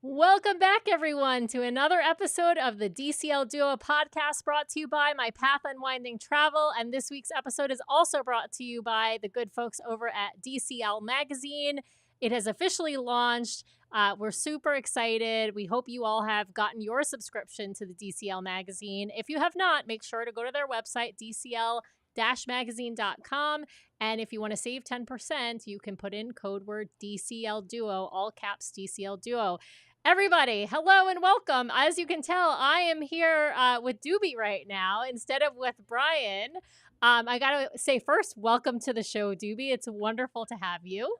Welcome back, everyone, to another episode of the DCL Duo podcast brought to you by My Path Unwinding Travel. And this week's episode is also brought to you by the good folks over at DCL Magazine. It has officially launched. We're super excited. We hope you all have gotten your subscription to the DCL Magazine. If you have not, make sure to go to their website, dcl-magazine.com. And if you want to save 10%, you can put in code word DCL Duo, all caps DCL Duo. Everybody, hello and welcome. As you can tell, I am here with Doobie right now instead of with Brian. I got to say first, welcome to the show, Doobie. It's wonderful to have you.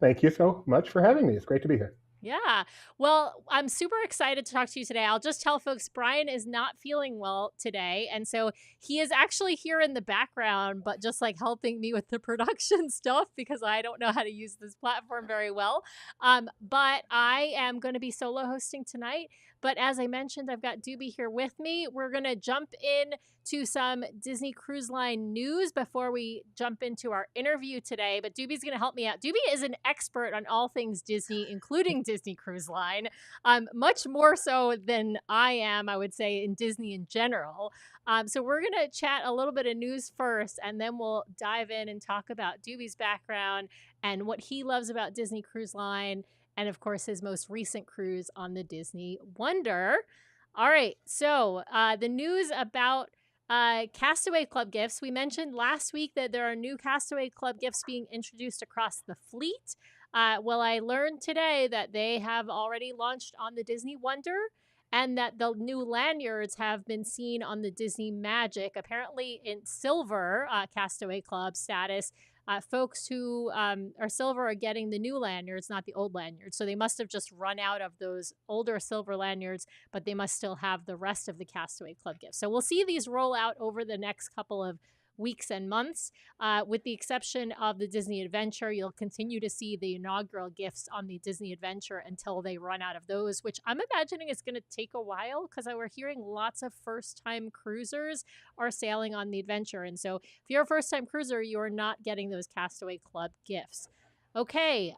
Thank you so much for having me. It's great to be here. Yeah. Well, I'm super excited to talk to you today. I'll just tell folks Brian is not feeling well today. And so he is actually here in the background, but just like helping me with the production stuff because I don't know how to use this platform very well. But I am going to be solo hosting tonight. But as I mentioned, I've got Doobie here with me. We're going to jump in to some Disney Cruise Line news before we jump into our interview today. But Doobie's going to help me out. Doobie is an expert on all things Disney, including Disney Cruise Line, much more so than I am, I would say, in Disney in general. So we're going to chat a little bit of news first, and then we'll dive in and talk about Doobie's background and what he loves about Disney Cruise Line, and of course, his most recent cruise on the Disney Wonder. All right, so the news about Castaway Club gifts. We mentioned last week that there are new Castaway Club gifts being introduced across the fleet. Well, I learned today that they have already launched on the Disney Wonder and that the new lanyards have been seen on the Disney Magic, apparently in silver Castaway Club status. Folks who are silver are getting the new lanyards, not the old lanyards. So they must have just run out of those older silver lanyards, but they must still have the rest of the Castaway Club gifts. So we'll see these roll out over the next couple of weeks and months. With the exception of the Disney Adventure, you'll continue to see the inaugural gifts on the Disney Adventure until they run out of those, which I'm imagining is going to take a while because we're hearing lots of first-time cruisers are sailing on the Adventure. And so if you're a first-time cruiser, you're not getting those Castaway Club gifts. Okay,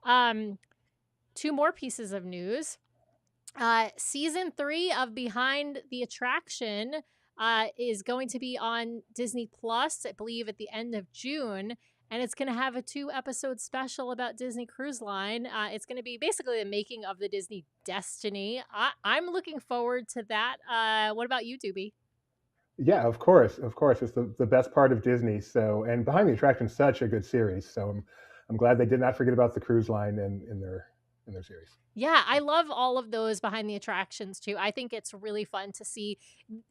two more pieces of news. Season 3 of Behind the Attraction is going to be on Disney Plus, I believe, at the end of June. And it's going to have a 2-episode special about Disney Cruise Line. It's going to be basically the making of the Disney Destiny. I'm looking forward to that. What about you, Doobie? Yeah, of course. Of course. It's the best part of Disney. So, and Behind the Attraction is such a good series. So I'm glad they did not forget about the cruise line in their series. Yeah, I love all of those Behind the Attractions too. I think it's really fun to see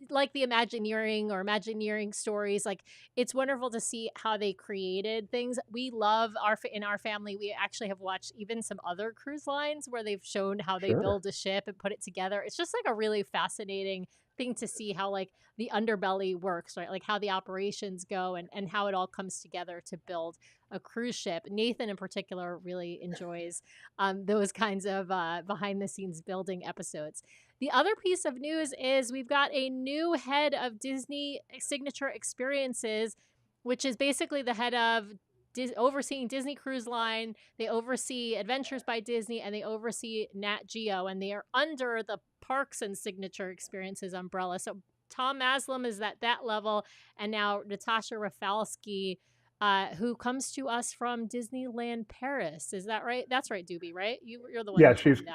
like the Imagineering stories. Like it's wonderful to see how they created things. We love in our family, we actually have watched even some other cruise lines where they've shown how they Sure. build a ship and put it together. It's just like a really fascinating thing to see how like the underbelly works, right? Like how the operations go and how it all comes together to build a cruise ship. Nathan in particular really enjoys those kinds of behind the scenes building episodes. The other piece of news is we've got a new head of Disney Signature Experiences, which is basically the head of overseeing Disney Cruise Line. They oversee Adventures by Disney and they oversee Nat Geo, and they are under the Parks and Signature Experiences umbrella. So Tom Maslam is at that level, and now Natasha Rafalski, who comes to us from Disneyland Paris. Is that right? That's right, Doobie, right? You're the one Yeah, who told me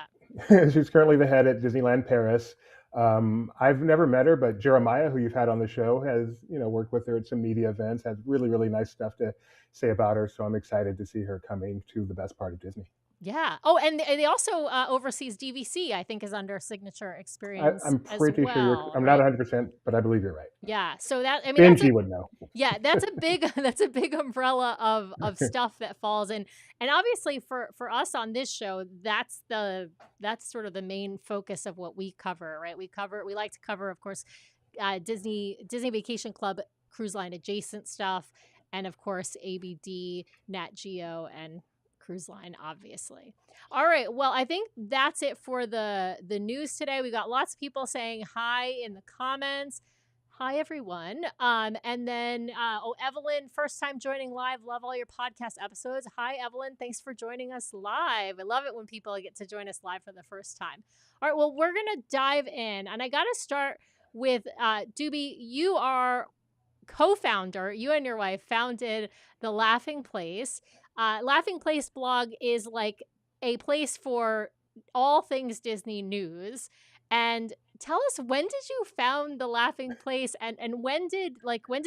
that. she's currently the head at Disneyland Paris. I've never met her, but Jeremiah, who you've had on the show, has worked with her at some media events. Has really really nice stuff to say about her. So I'm excited to see her coming to the best part of Disney. Yeah. Oh, and they also oversees DVC, I think, is under Signature Experience I'm as pretty sure well, I'm not right? 100%, but I believe you're right. Yeah. So that, I mean, Benji would know. yeah, that's a big that's a big umbrella of stuff that falls in. And obviously for us on this show, that's sort of the main focus of what we cover, right? We like to cover, of course, Disney Vacation Club cruise line adjacent stuff, and of course ABD, Nat Geo, and cruise line, obviously. All right, well, I think that's it for the news today. We got lots of people saying hi in the comments. Hi, everyone. And then, Evelyn, first time joining live. Love all your podcast episodes. Hi, Evelyn. Thanks for joining us live. I love it when people get to join us live for the first time. All right. Well, we're going to dive in. And I got to start with Doobie. You are co-founder, you and your wife founded the Laughing Place. Laughing Place blog is like a place for all things Disney news. And tell us, when did you found the Laughing Place, and when did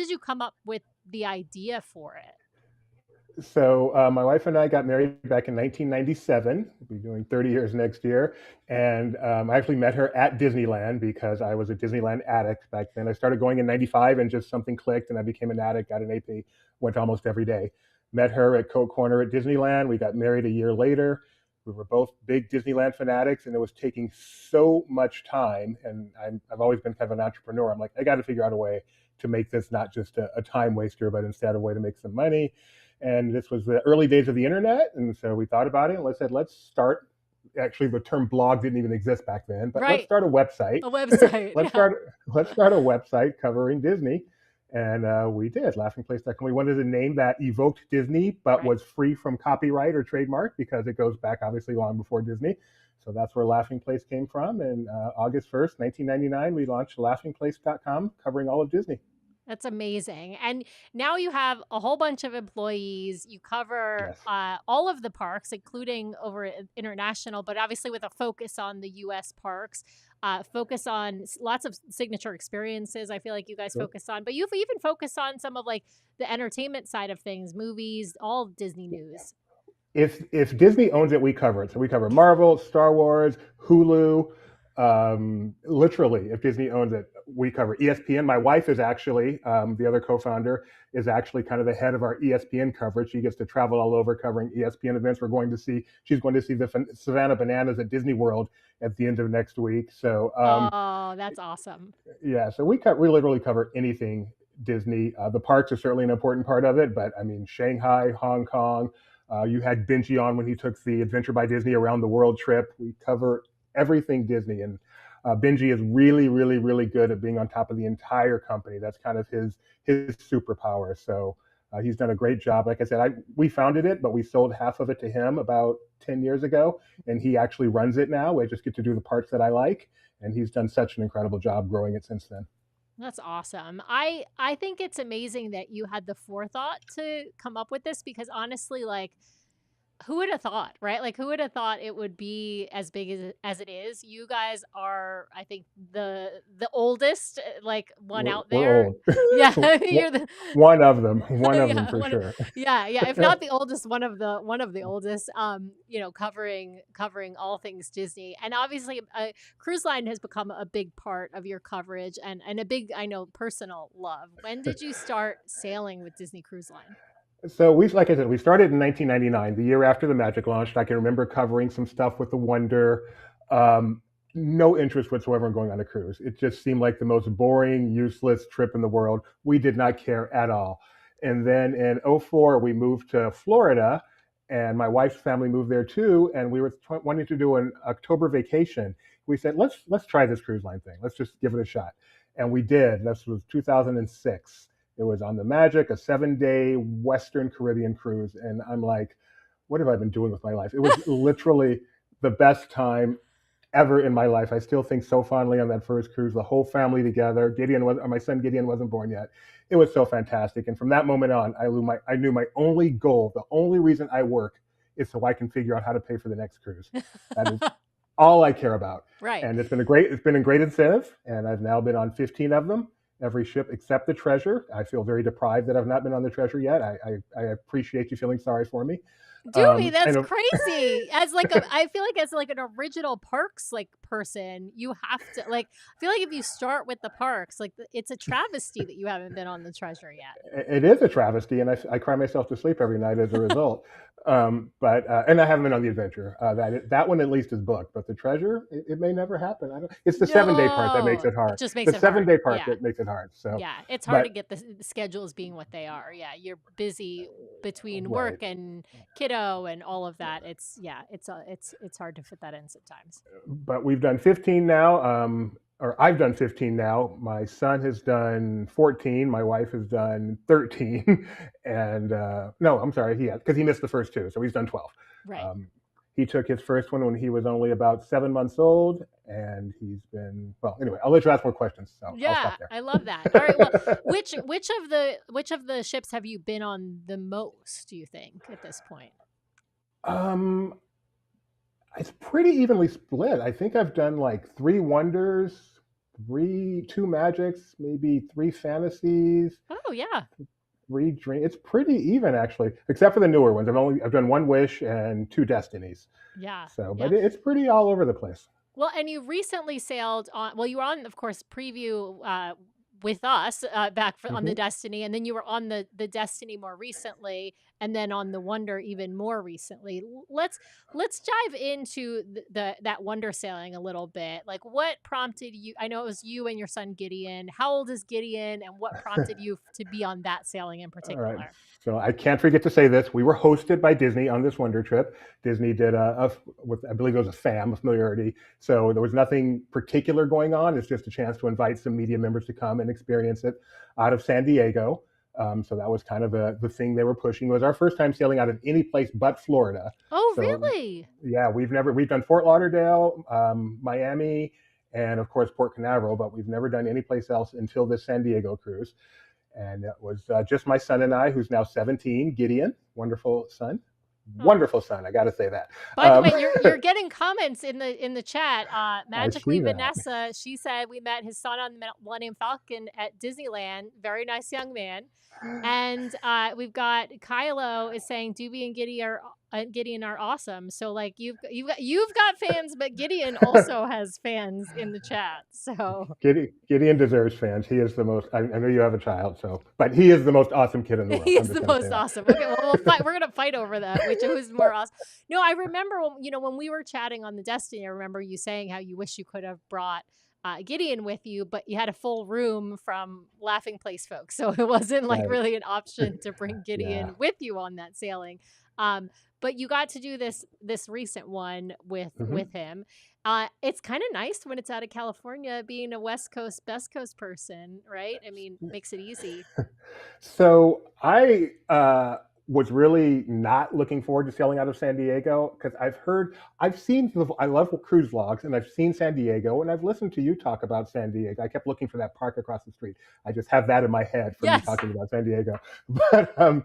you come up with the idea for it? So my wife and I got married back in 1997. We'll be doing 30 years next year. And I actually met her at Disneyland because I was a Disneyland addict back then. I started going in 95 and just something clicked and I became an addict, got an AP, went almost every day. Met her at Coke Corner at Disneyland. We got married a year later. We were both big Disneyland fanatics and it was taking so much time. And I've always been kind of an entrepreneur. I'm like, I got to figure out a way to make this not just a time waster, but instead a way to make some money. And this was the early days of the internet. And so we thought about it and said, let's start. Actually, the term blog didn't even exist back then, but let's Right. start a website. A website. let's Yeah. start a website covering Disney. And we did, laughingplace.com. We wanted a name that evoked Disney, but Right. was free from copyright or trademark because it goes back obviously long before Disney. So that's where Laughing Place came from. And August 1st, 1999, we launched laughingplace.com covering all of Disney. That's amazing. And now you have a whole bunch of employees. You cover Yes. all of the parks, including over international, but obviously with a focus on the US parks, focus on lots of signature experiences. I feel like you guys Sure. focus on, but you've even focused on some of like the entertainment side of things, movies, all Disney news. If Disney owns it, we cover it. So we cover Marvel, Star Wars, Hulu. Literally, if Disney owns it, we cover ESPN. My wife is actually the other co-founder is actually kind of the head of our ESPN coverage. She gets to travel all over covering ESPN events. She's going to see the Savannah Bananas at Disney World at the end of next week. So Oh, that's awesome. yeah, so we literally cover anything Disney. The parks are certainly an important part of it, but I mean Shanghai, Hong Kong. You had Benji on when he took the Adventure by Disney around the world trip. We cover everything Disney, and Benji is really, really, really good at being on top of the entire company. That's kind of his superpower. So he's done a great job. Like I said, we founded it, but we sold half of it to him about 10 years ago, and he actually runs it now. I just get to do the parts that I like, and he's done such an incredible job growing it since then. That's awesome. I think it's amazing that you had the forethought to come up with this, because honestly, like, who would have thought, right? Like, who would have thought it would be as big as it is? You guys are, I think, the oldest, like, one out We're there. old. Yeah, you're the One of them. One of them yeah, for sure. yeah. If not the oldest, one of the oldest. Covering all things Disney, and obviously, cruise line has become a big part of your coverage, and a big, I know, personal love. When did you start sailing with Disney Cruise Line? So like I said, we started in 1999, the year after the Magic launched. I can remember covering some stuff with the Wonder. Um, no interest whatsoever in going on a cruise. It just seemed like the most boring, useless trip in the world. We did not care at all. And then in '04, we moved to Florida, and my wife's family moved there too. And we were wanting to do an October vacation. We said, let's try this cruise line thing. Let's just give it a shot. And we did. This was 2006. It was on the Magic, a 7-day Western Caribbean cruise. And I'm like, what have I been doing with my life? It was literally the best time ever in my life. I still think so fondly on that first cruise, the whole family together. My son Gideon wasn't born yet. It was so fantastic. And from that moment on, I knew my only goal, the only reason I work is so I can figure out how to pay for the next cruise. That is all I care about. Right. And it's been a great incentive. And I've now been on 15 of them. Every ship except the Treasure. I feel very deprived that I've not been on the Treasure yet. I appreciate you feeling sorry for me. Doobie, that's And crazy. I feel like as like an original parks like person, you have to like. I feel like if you start with the parks, like it's a travesty that you haven't been on the Treasure yet. it is a travesty, and I cry myself to sleep every night as a result. But and I haven't been on the Adventure. That one at least is booked, but the Treasure, it may never happen. I don't. It's the 7-day part that makes No, it hard. it just makes The it seven hard. day part Yeah. that makes it hard. So, Yeah, it's hard to but get the schedules being what they are. Yeah, you're busy between right. work and kiddo and all of that. It's hard to fit that in sometimes. But we've done 15 now. or I've done 15 now. My son has done 14. My wife has done 13. And no, I'm sorry, he has, because he missed the first two. So he's done 12. Right. Um, he took his first one when he was only about 7 months old. And he's been, well, anyway, I'll let you ask more questions. So I'll Yeah, stop there. I love that. All right. Well, which of the ships have you been on the most, do you think, at this point? um, it's pretty evenly split. I think I've done like three wonders, two magics, maybe three fantasies, Oh, yeah. three dreams. It's pretty even actually, except for the newer ones. I've done one wish and two destinies. Yeah. So, Yeah. but it's pretty all over the place. Well, and you recently sailed on, well, you were on, of course, preview with us back on the Hmm. Destiny, and then you were on the Destiny more recently, and then on the Wonder even more recently. Let's dive into that Wonder sailing a little bit. Like, what prompted you? I know it was you and your son Gideon. How old is Gideon, and what prompted you to be on that sailing in All right. particular? So I can't forget to say this. We were hosted by Disney on this Wonder trip. Disney did with, I believe it was a FAM, a familiarity. So there was nothing particular going on. It's just a chance to invite some media members to come and experience it out of San Diego. So that was kind of the thing they were pushing. It was our first time sailing out of any place but Florida. Oh, So really? yeah, we've done Fort Lauderdale, Miami, and of course Port Canaveral, but we've never done any place else until this San Diego cruise. And it was just my son and I, who's now 17, Gideon, wonderful son. I got to say that. By the way, you're getting comments in the chat. I see Magically that. Vanessa, she said we met his son on the Millennium Falcon at Disneyland. Very nice young man. And we've got Kylo is saying Doobie and Gideon are awesome. So like you've got fans, but Gideon also has fans in the chat. So Gideon deserves fans. He is the most. I know you have a child, so but he is the most awesome kid in the world. he I'm is just the going to say most that. awesome. Okay, well we'll fight. We're gonna fight over that. Who's more awesome? No, I remember when we were chatting on the Destiny. I remember you saying how you wish you could have brought Gideon with you, but you had a full room from Laughing Place folks, so it wasn't like Right. really an option to bring Yeah. Gideon with you on that sailing. But you got to do this recent one Hmm. with him. It's kind of nice when it's out of California, being a West Coast, Best Coast person, right? I mean, makes it easy. So I was really not looking forward to sailing out of San Diego because I love cruise vlogs and I've seen San Diego and I've listened to you talk about San Diego. I kept looking for that park across the street. I just have that in my head from you Yes, talking about San Diego. But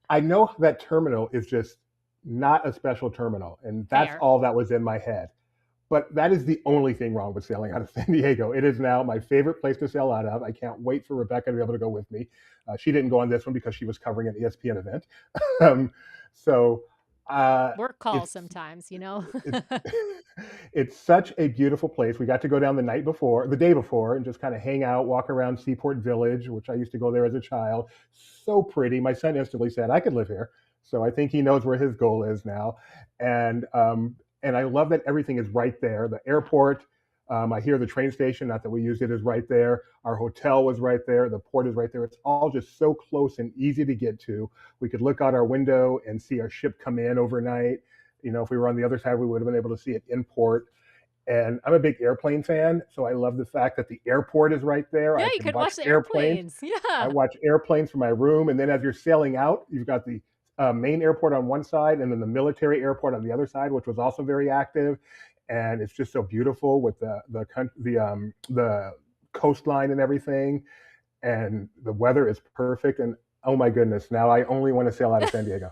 I know that terminal is just not a special terminal, and that's fair. all that was in my head. But that is the only thing wrong with sailing out of San Diego. It is now my favorite place to sail out of. I can't wait for Rebecca to be able to go with me. She didn't go on this one because she was covering an ESPN event. um, so Work calls it's sometimes. it's it's such a beautiful place. We got to go down the day before, and just kind of hang out, walk around Seaport Village, which I used to go there as a child. So pretty. My son instantly said, "I could live here." So I think he knows where his goal is now, and I love that everything is right there. The airport. I hear the train station, not that we used it, is right there. Our hotel was right there. The port is right there. It's all just so close and easy to get to. We could look out our window and see our ship come in overnight. If we were on the other side, we would have been able to see it in port. And I'm a big airplane fan, so I love the fact that the airport is right there. Yeah, I you can could watch watch the airplanes. airplanes. I Yeah. watch airplanes from my room, and then as you're sailing out, you've got the main airport on one side, and then the military airport on the other side, which was also very active. And it's just so beautiful with the coastline and everything, and the weather is perfect. And oh my goodness, now I only want to sail out of San Diego.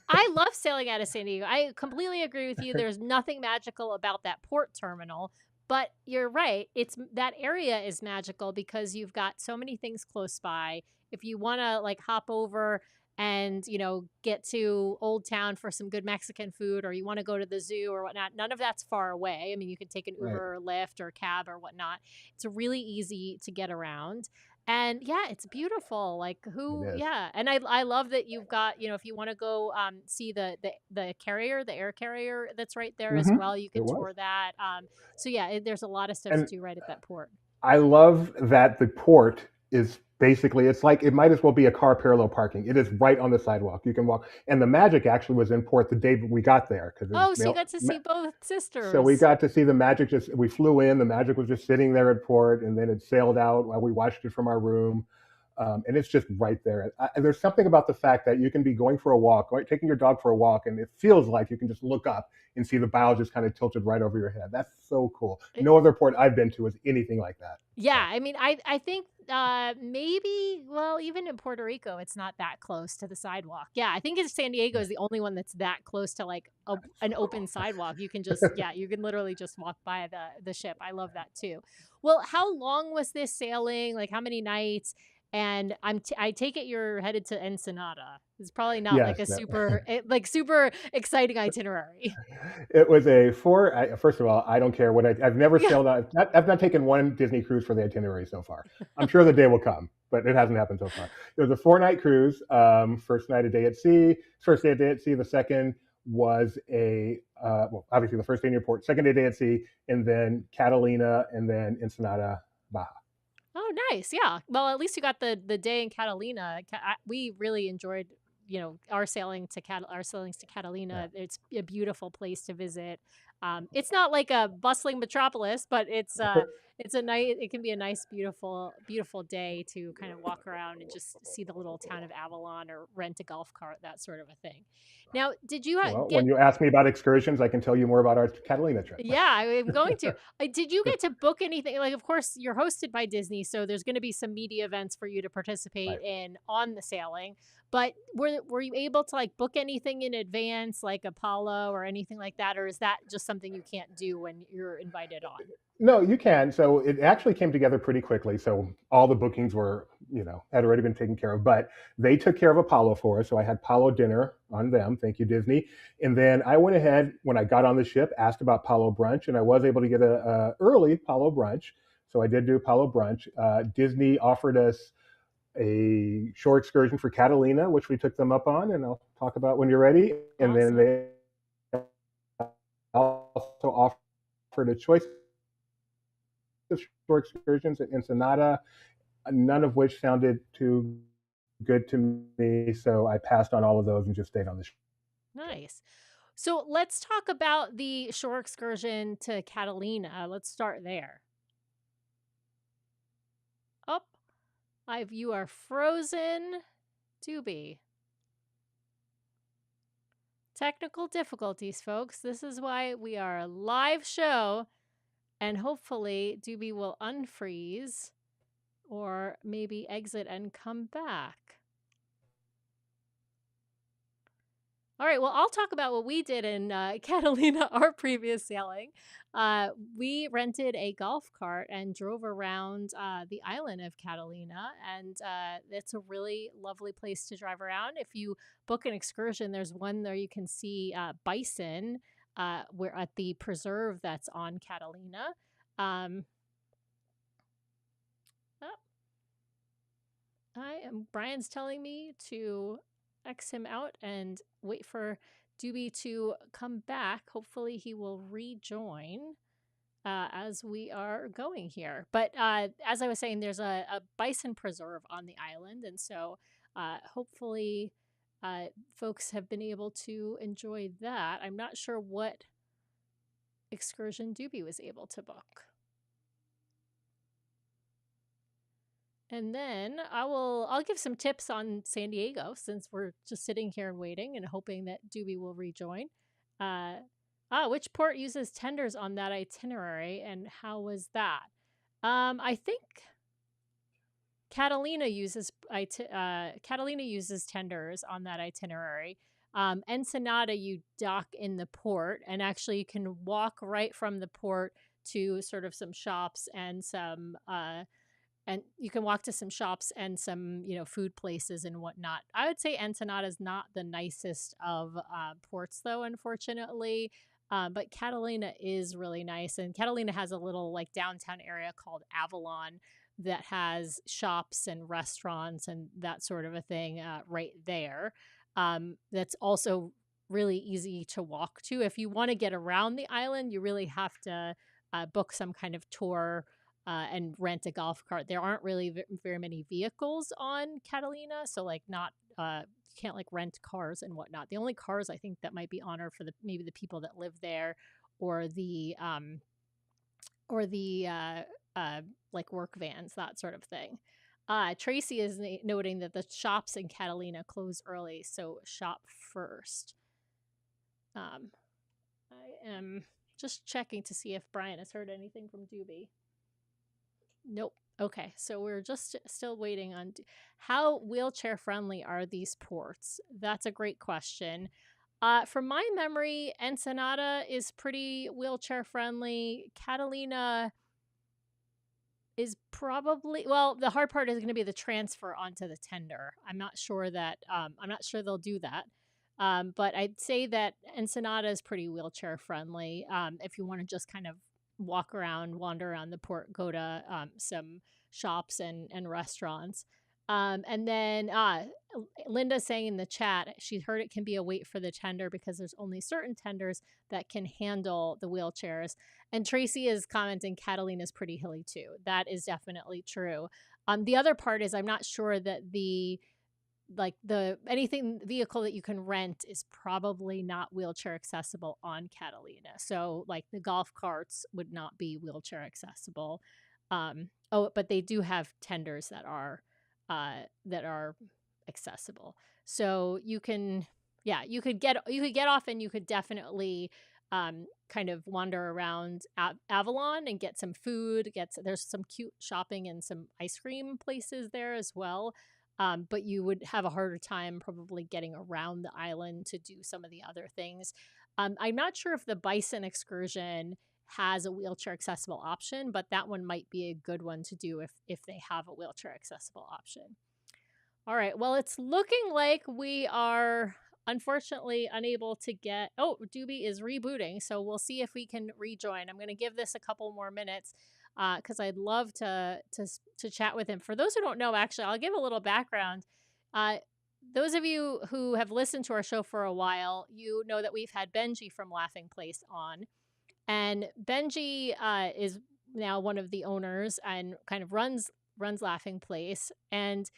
I love sailing out of San Diego. I completely agree with you. There's nothing magical about that port terminal, but you're right. It's that area is magical because you've got so many things close by. If you want to like hop over and get to Old Town for some good Mexican food, or you want to go to the zoo or whatnot, none of that's far away. I mean, you can take an Right. Uber or Lyft or cab or whatnot. It's really easy to get around. And yeah, it's beautiful. Like It who, is. yeah. And I love that you've got, if you want to go see the carrier, the air carrier that's right there as Hmm. well, you It can was. tour that. So yeah, there's a lot of stuff to And do right at that port. I love that the port is basically, it's like it might as well be a car parallel parking. It is right on the sidewalk. You can walk, and the magic actually was in port the day we got there because it was Oh, so you got to see both so we sisters. got to see the magic. Just we flew in, the magic was just sitting there at port, and then it sailed out while we watched it from our room. And it's just right there. There's something about the fact that you can be going for a walk, right, taking your dog for a walk, and it feels like you can just look up and see the bow just kind of tilted right over your head. That's so cool. No other port I've been to is anything like that. Yeah, So I mean, I think maybe, well, even in Puerto Rico, it's not that close to the sidewalk. Yeah, I think it's San Diego yeah, is the only one that's that close to like that's an so open cool. sidewalk. You can just, yeah, you can literally just walk by the ship. I love that too. Well, how long was this sailing? Like how many nights? And I take it you're headed to Ensenada. It's probably not like Yes, a no. super exciting itinerary. It was a four. First of all, I don't care what I've never Yeah. sailed on. I've not taken one Disney cruise for the itinerary so far. I'm sure the day will come, but it hasn't happened so far. It was a 4 night cruise. First night a day at sea. First day a day at sea. The second was well, obviously the first day in your port. Second day at sea, and then Catalina, and then Ensenada, Baja. Oh, nice. Yeah. Well, at least you got the day in Catalina. We really enjoyed, our sailings to Yeah. Catalina. It's a beautiful place to visit. It's not like a bustling metropolis, but it's a nice. It can be a nice, beautiful day to kind of walk around and just see the little town of Avalon or rent a golf cart, that sort of a thing. Now, did you Well, when get you ask me about excursions, I can tell you more about our Catalina trip. Yeah, I'm going to. Did you get to book anything? Like, of course, you're hosted by Disney, so there's going to be some media events for you to participate Right. in on the sailing. But were you able to like book anything in advance, like Apollo or anything like that, or is that just something you can't do when you're invited on? No, you can. So it actually came together pretty quickly. So all the bookings were, had already been taken care of, but they took care of Apollo for us. So I had Apollo dinner on them. Thank you, Disney. And then I went ahead when I got on the ship, asked about Apollo brunch, and I was able to get a early Apollo brunch. So I did do Apollo brunch. Disney offered us a shore excursion for Catalina, which we took them up on, and I'll talk about when you're ready. And then Awesome. they also offered a choice of shore excursions at Ensenada, none of which sounded too good to me. So I passed on all of those and just stayed on the ship. Nice. So let's talk about the shore excursion to Catalina. Let's start there. Up. You are frozen. Doobie. Technical difficulties, folks. This is why we are a live show, and hopefully Doobie will unfreeze or maybe exit and come back. All right, well, I'll talk about what we did in Catalina, our previous sailing. We rented a golf cart and drove around the island of Catalina, and it's a really lovely place to drive around. If you book an excursion, there's one there you can see bison. We're at the preserve that's on Catalina. Um, oh, Brian's telling me to X him out and wait for Doobie to come back. Hopefully, he will rejoin as we are going here. But as I was saying, there's a bison preserve on the island. And so hopefully, folks have been able to enjoy that. I'm not sure what excursion Doobie was able to book. And then I'll give some tips on San Diego since we're just sitting here and waiting and hoping that Doobie will rejoin. Uh, which port uses tenders on that itinerary and how was that? I think Catalina uses tenders on that itinerary. Ensenada, you dock in the port, and actually you can walk right from the port to sort of some shops and you can walk to some shops and some food places and whatnot. I would say Ensenada is not the nicest of ports though, unfortunately. But Catalina is really nice, and Catalina has a little like downtown area called Avalon that has shops and restaurants and that sort of a thing right there. That's also really easy to walk to. If you want to get around the island, you really have to book some kind of tour and rent a golf cart. There aren't really very many vehicles on Catalina, so like not you can't like rent cars and whatnot. The only cars I think that might be on are for maybe the people that live there, or the like work vans, that sort of thing. Tracy is noting that the shops in Catalina close early, so shop first. I am just checking to see if Brian has heard anything from Doobie. Nope. Okay, so we're just still waiting on how wheelchair friendly are these ports? That's a great question. From my memory, Ensenada is pretty wheelchair friendly. Catalina is probably, well, the hard part is going to be the transfer onto the tender. I'm not sure they'll do that. But I'd say that Ensenada is pretty wheelchair friendly. If you want to just kind of wander around the port, go to some shops and restaurants. And then Linda's saying in the chat, she heard it can be a wait for the tender because there's only certain tenders that can handle the wheelchairs. And Tracy is commenting Catalina's pretty hilly too. That is definitely true. The other part is I'm not sure that the vehicle that you can rent is probably not wheelchair accessible on Catalina. So like the golf carts would not be wheelchair accessible. But they do have tenders that are accessible. So you could get off, and you could definitely kind of wander around Avalon and get some food. There's some cute shopping and some ice cream places there as well. But you would have a harder time probably getting around the island to do some of the other things. I'm not sure if the Bison excursion has a wheelchair accessible option, but that one might be a good one to do if they have a wheelchair accessible option. All right. Well, it's looking like we are unfortunately unable to get. Oh, Doobie is rebooting, so we'll see if we can rejoin. I'm going to give this a couple more minutes because I'd love to chat with him. For those who don't know, actually, I'll give a little background. Those of you who have listened to our show for a while, you know that we've had Benji from Laughing Place on. And Benji is now one of the owners and kind of runs Laughing Place. And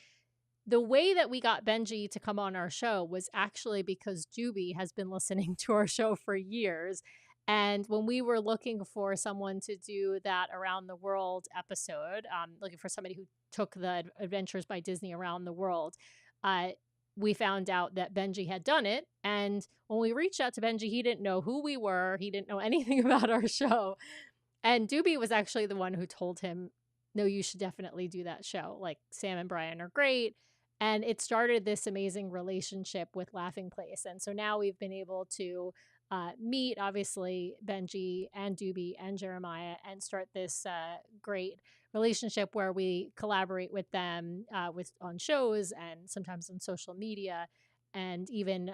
the way that we got Benji to come on our show was actually because Doobie has been listening to our show for years. And when we were looking for someone to do that Around the World episode, looking for somebody who took the Adventures by Disney around the world, we found out that Benji had done it. And when we reached out to Benji, he didn't know who we were. He didn't know anything about our show. And Doobie was actually the one who told him, no, you should definitely do that show. Like, Sam and Brian are great. And it started this amazing relationship with Laughing Place. And so now we've been able to meet, obviously, Benji and Doobie and Jeremiah and start this great relationship where we collaborate with them on shows and sometimes on social media. And even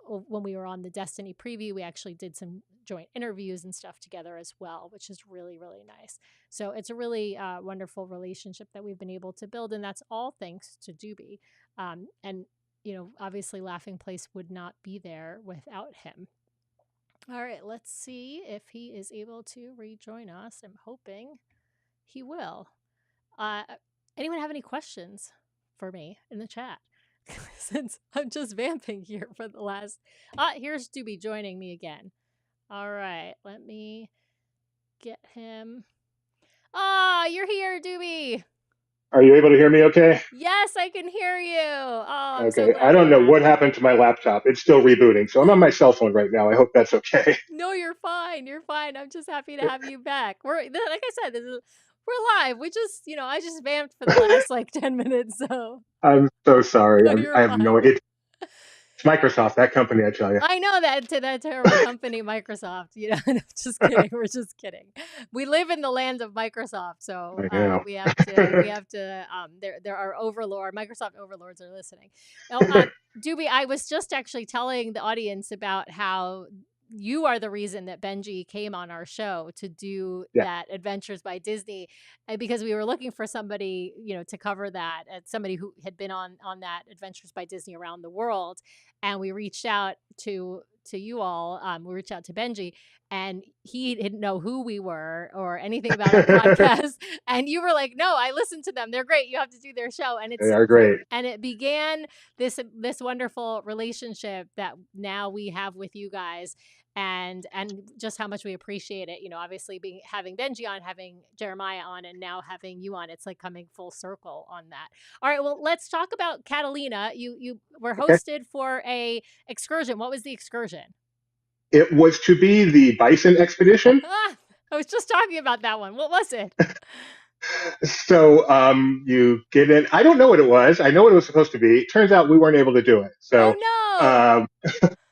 when we were on the Destiny preview, we actually did some joint interviews and stuff together as well, which is really, really nice. So it's a really wonderful relationship that we've been able to build. And that's all thanks to Doobie. And, obviously Laughing Place would not be there without him. All right, let's see if he is able to rejoin us. I'm hoping he will. Anyone have any questions for me in the chat? Since I'm just vamping here for the last... here's Doobie joining me again. All right, let me get him. You're here, Doobie. Are you able to hear me okay? Yes, I can hear you. I'm okay. so glad I don't know back. what happened to my laptop. It's still rebooting. So I'm on my cell phone right now. I hope that's okay. No, you're fine. You're fine. I'm just happy to have you back. Like I said, we're live. We just, I just vamped for the last like 10 minutes. So I'm so sorry. No, I have no idea. It's Microsoft, that company, I tell you. I know that terrible company, Microsoft. Just kidding. We're just kidding. We live in the land of Microsoft, so we have to. There are Microsoft overlords are listening. Now, Doobie, I was just actually telling the audience about how you are the reason that Benji came on our show to do that Adventures by Disney, because we were looking for somebody, to cover that, somebody who had been on that Adventures by Disney around the world. And we reached out to to you all. We reached out to Benji, and he didn't know who we were or anything about our podcast. And you were like, "No, I listened to them. They're great. You have to do their show." And They are great. it began this wonderful relationship that now we have with you guys, and just how much we appreciate it. Obviously having Benji on, having Jeremiah on, and now having you on. It's like coming full circle on that. All right, well, let's talk about Catalina. You were Okay. hosted for a excursion. What was the excursion? It was to be the bison expedition. I was just talking about that one. What was it? So you get in. I don't know what it was. I know what it was supposed to be. It turns out we weren't able to do it. So Oh um,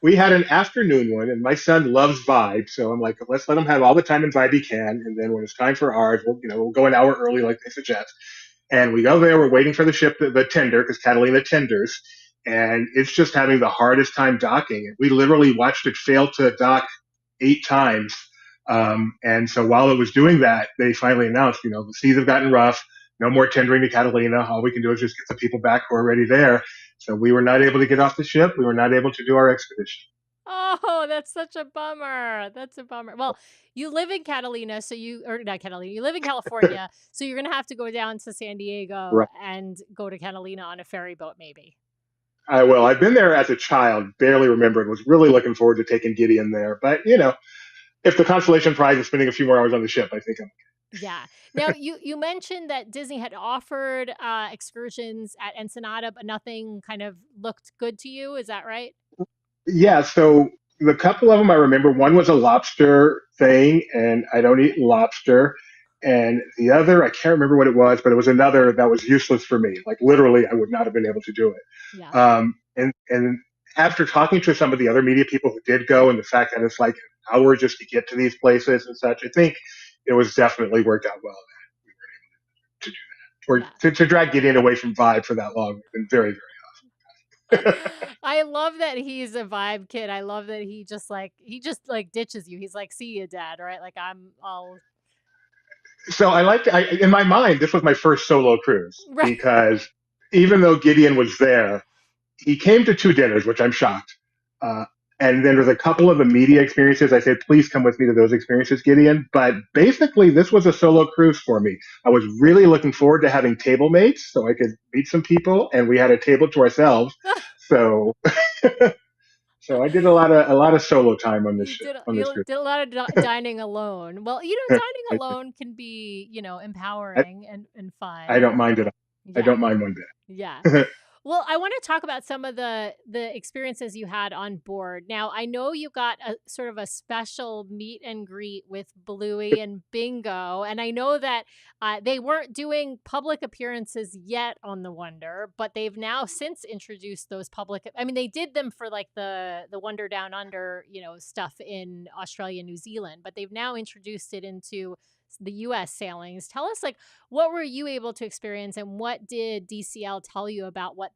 we had an afternoon one, and my son loves Vibe, so I'm like, let's let him have all the time in Vibe he can, and then when it's time for ours, we'll go an hour early, like they suggest. And we go there. We're waiting for the ship, the tender, because Catalina tenders, and it's just having the hardest time docking. We literally watched it fail to dock 8 times. And so while it was doing that, they finally announced, the seas have gotten rough. No more tendering to Catalina. All we can do is just get the people back who are already there. So we were not able to get off the ship. We were not able to do our expedition. Oh, that's such a bummer. That's a bummer. Well, you live in Catalina, or not Catalina, you live in California, so you're going to have to go down to San Diego Right. and go to Catalina on a ferry boat, maybe. I will. I've been there as a child, barely remembered, was really looking forward to taking Gideon there. But, if the consolation prize is spending a few more hours on the ship, I think I'm Yeah. Now, you mentioned that Disney had offered excursions at Ensenada, but nothing kind of looked good to you. Is that right? Yeah, so the couple of them I remember, one was a lobster thing, and I don't eat lobster. And the other, I can't remember what it was, but it was another that was useless for me. Like literally, I would not have been able to do Yeah. it. And after talking to some of the other media people who did go, and the fact that it's like an hour just to get to these places and such, I think it was definitely worked out well that we were able to do that, or Yeah. to drag Gideon away from Vibe for that long. It's been very, very. I love that he's a vibe kid. I love that he just ditches you. He's like, "See you, Dad." Right? Like I'm all So in my mind, this was my first solo cruise right. because even though Gideon was there, he came to 2 dinners, which I'm shocked. Uh, and then there's a couple of the media experiences. I said, please come with me to those experiences, Gideon. But basically, this was a solo cruise for me. I was really looking forward to having table mates so I could meet some people, and we had a table to ourselves. So, so I did a lot of solo time on this You ship did on this you cruise. did a lot of dining alone. Well, dining I, alone can be, I, empowering and I fun. don't mind it. I Yeah. don't mind one Yeah. bit. Well, I want to talk about some of the experiences you had on board. Now, I know you got a sort of a special meet and greet with Bluey and Bingo, and I know that they weren't doing public appearances yet on the Wonder, but they've now since introduced those public. I mean, they did them for like the Wonder Down Under, stuff in Australia, and New Zealand, but they've now introduced it into the U.S. sailings. Tell us, like, what were you able to experience, and what did DCL tell you about what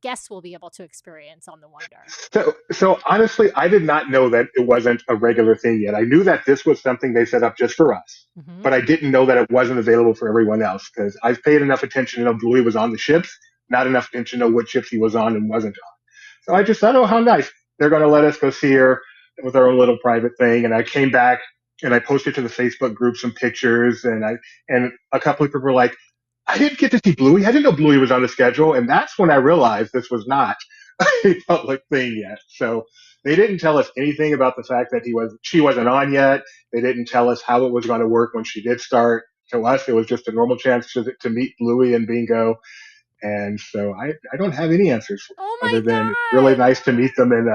guests will be able to experience on the Wonder? So honestly, I did not know that it wasn't a regular thing yet. I knew that this was something they set up just for us, Mm-hmm. but I didn't know that it wasn't available for everyone else because I've paid enough attention to know Bluey was on the ships, not enough attention to know what ships he was on and wasn't on. So I just thought, oh, how nice. They're going to let us go see her with our own little private thing. And I came back and I posted to the Facebook group some pictures, and a couple of people were like, I didn't get to see Bluey. I didn't know Bluey was on the schedule. And that's when I realized this was not a public thing yet. So they didn't tell us anything about the fact that she wasn't on yet. They didn't tell us how it was going to work when she did start. To us, it was just a normal chance to meet Bluey and Bingo. And so I don't have any answers for Oh you other than it's really my God. nice to meet them in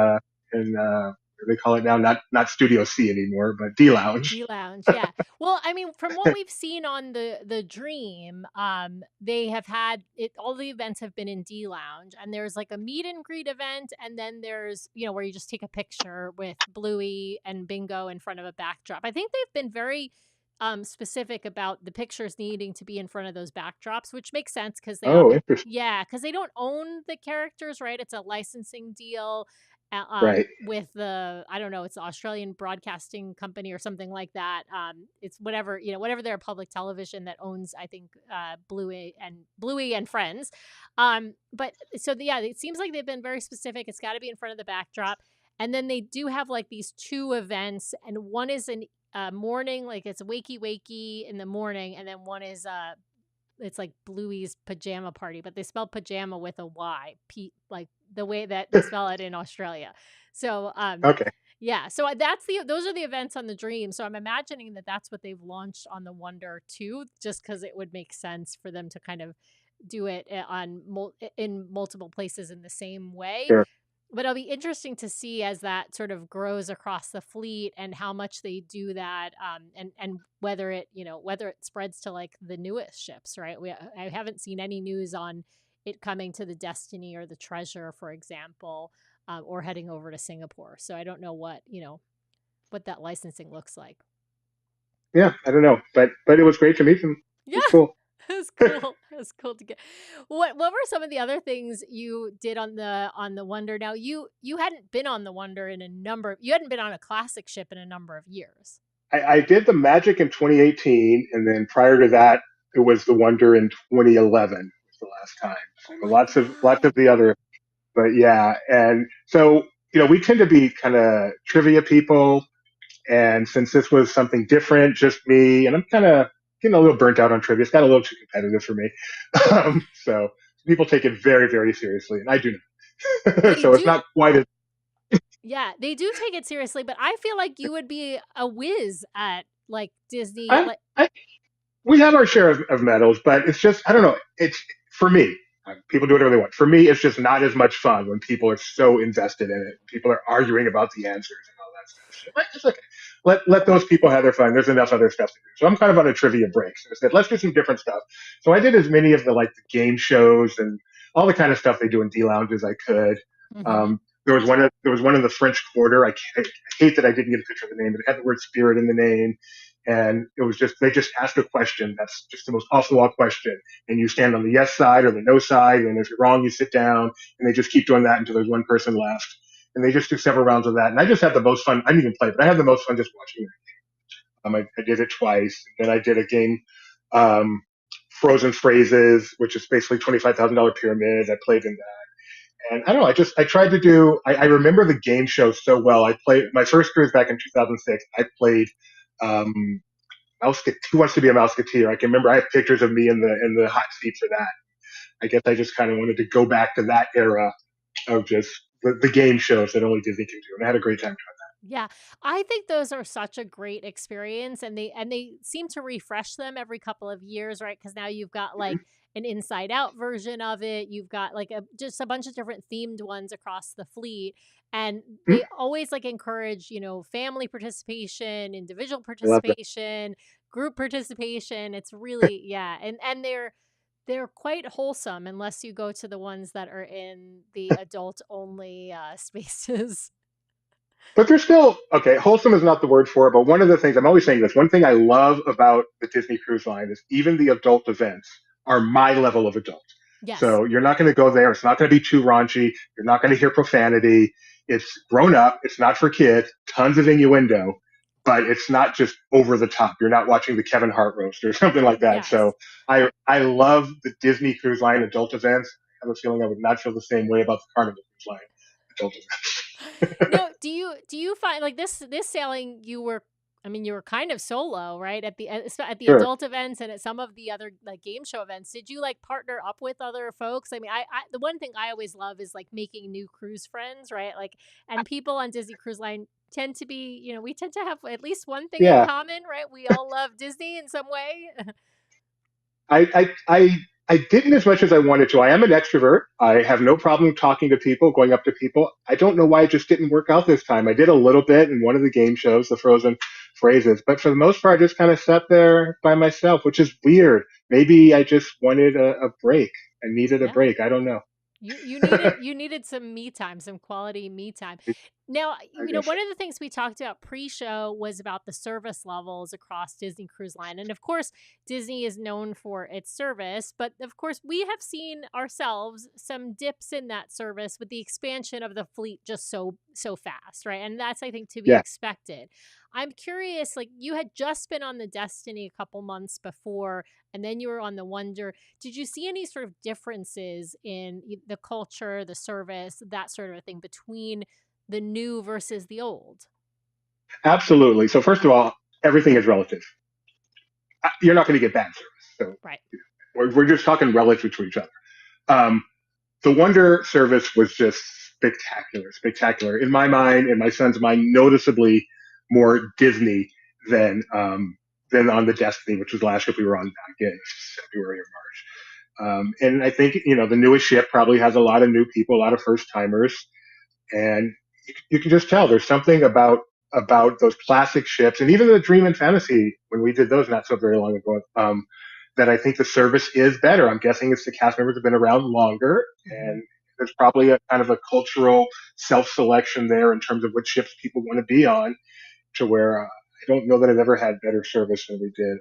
what do they call it now, not Studio C anymore, but D Lounge. D Lounge, yeah. Well, I mean, from what we've seen on the Dream, they have had it. All the events have been in D Lounge, and there's like a meet and greet event, and then there's where you just take a picture with Bluey and Bingo in front of a backdrop. I think they've been very specific about the pictures needing to be in front of those backdrops, which makes sense because Oh, interesting. because they don't own the characters, right? It's a licensing deal Right. with I don't know, it's the Australian Broadcasting Company or something like that. It's whatever their public television that owns, I think, Bluey and Friends. But so yeah, it seems like they've been very specific. It's got to be in front of the backdrop. And then they do have like these two events, and one is in morning, like it's wakey wakey in the morning, and then one is it's like Bluey's pajama party, but they spell pajama with a Y, like the way that they spell it in Australia. So, Okay. yeah, so that's those are the events on the Dream. So I'm imagining that that's what they've launched on the Wonder too, just because it would make sense for them to kind of do it in multiple places in the same way. Sure. But it'll be interesting to see as that sort of grows across the fleet and how much they do that, and whether it whether it spreads to like the newest ships, right? I haven't seen any news on it coming to the Destiny or the Treasure, for example, or heading over to Singapore. So I don't know what that licensing looks like. Yeah, I don't know, but it was great to meet them. Yeah, It's cool. it was cool. It was cool to get. What were some of the other things you did on the Wonder? Now you hadn't been on the Wonder in you hadn't been on a classic ship in a number of years. I did the Magic in 2018, and then prior to that, it was the Wonder in 2011 was the last time. Oh So my lots God. of the other, but yeah, and so we tend to be kind of trivia people, and since this was something different, just me, and I'm kind of getting a little burnt out on trivia. It's got a little too competitive for me, so people take it very very seriously, and I do not. They So it's do not quite as Yeah, they do take it seriously, but I feel like you would be a whiz at like Disney I, like I we have our share of medals, but it's just I don't know. It's for me. People do whatever they want. For me, it's just not as much fun when people are so invested in it. People are arguing about the answers and all that stuff. So it's okay. Let those people have their fun. There's enough other stuff to do. So I'm kind of on a trivia break. So I said, let's do some different stuff. So I did as many of the game shows and all the kind of stuff they do in D Lounge as I could. Mhm. There was one in the French Quarter. I hate that I didn't get a picture of the name, but it had the word spirit in the name, and it was just they just asked a question that's just the most off the wall question, and you stand on the yes side or the no side, and if you're wrong you sit down, and they just keep doing that until there's one person left, and they just do several rounds of that, and I just had the most fun. I didn't even play, but I had the most fun just watching it. I did it twice. Then I did a game, um, Frozen Phrases, which is basically $25,000 pyramid. I played in that, and I don't know. I tried to do. I remember the game show so well. I played my first cruise back in 2006. I played um, Who Wants to Be a Mouseketeer. I can remember I have pictures of me in the hot seat for that. I guess I just kind of wanted to go back to that era of just the game shows that only Disney can do, and I had a great time. Yeah, I think those are such a great experience, and they seem to refresh them every couple of years, right? Because now you've got like Mm-hmm. an Inside Out version of it. You've got like just a bunch of different themed ones across the fleet, and Mm-hmm. they always like encourage family participation, individual I love that. participation, group participation. It's really and they're quite wholesome unless you go to the ones that are in the adult only spaces. But they're still okay. Wholesome is not the word for it, but one of the things I'm always saying this one thing I love about the Disney Cruise Line is even the adult events are my level of adult. Yes. So you're not going to go there. It's not going to be too raunchy. You're not going to hear profanity. It's grown up. It's not for kids. Tons of innuendo, but it's not just over the top. You're not watching the Kevin Hart roast or something like that. So Yes. I love the Disney Cruise Line adult events. I have a feeling I would not feel the same way about the Carnival Cruise Line adult events. Now, do you find like this sailing you were I mean you were kind of solo, right? At the Sure. adult events and at some of the other like game show events. Did you like partner up with other folks? I mean, I the one thing I always love is like making new cruise friends, right? Like and people on Disney Cruise Line tend to be, we tend to have at least one thing in Yeah. common, right? We all love Disney in some way. I didn't as much as I wanted to. I am an extrovert. I have no problem talking to people, going up to people. I don't know why it just didn't work out this time. I did a little bit in one of the game shows, the Frozen Phrases, but for the most part, I just kind of sat there by myself, which is weird. Maybe I just wanted a break. I needed a Yeah. break. I don't know. You needed some me time, some quality me time. Now, I guess. one of the things we talked about pre-show was about the service levels across Disney Cruise Line. And of course, Disney is known for its service, but of course, we have seen ourselves some dips in that service with the expansion of the fleet just so fast, right? And that's I think to be Yeah. expected. I'm curious, like you had just been on the Destiny a couple months before, and then you were on the Wonder. Did you see any sort of differences in the culture, the service, that sort of a thing between the new versus the old. Absolutely. So first of all, everything is relative. You're not going to get bad service. So Right. we're just talking relative to each other. Um, the Wonder service was just spectacular, spectacular. In my mind, in my son's mind, noticeably more Disney than on the Destiny, which was the last ship we were on back in February or March. And I think the newest ship probably has a lot of new people, a lot of first timers, and you can just tell there's something about those classic ships, and even the Dream and Fantasy when we did those not so very long ago. That I think the service is better. I'm guessing it's the cast members have been around longer, Hmm. and there's probably a kind of a cultural self-selection there in terms of which ships people want to be on. To where I don't know that I've ever had better service than we did.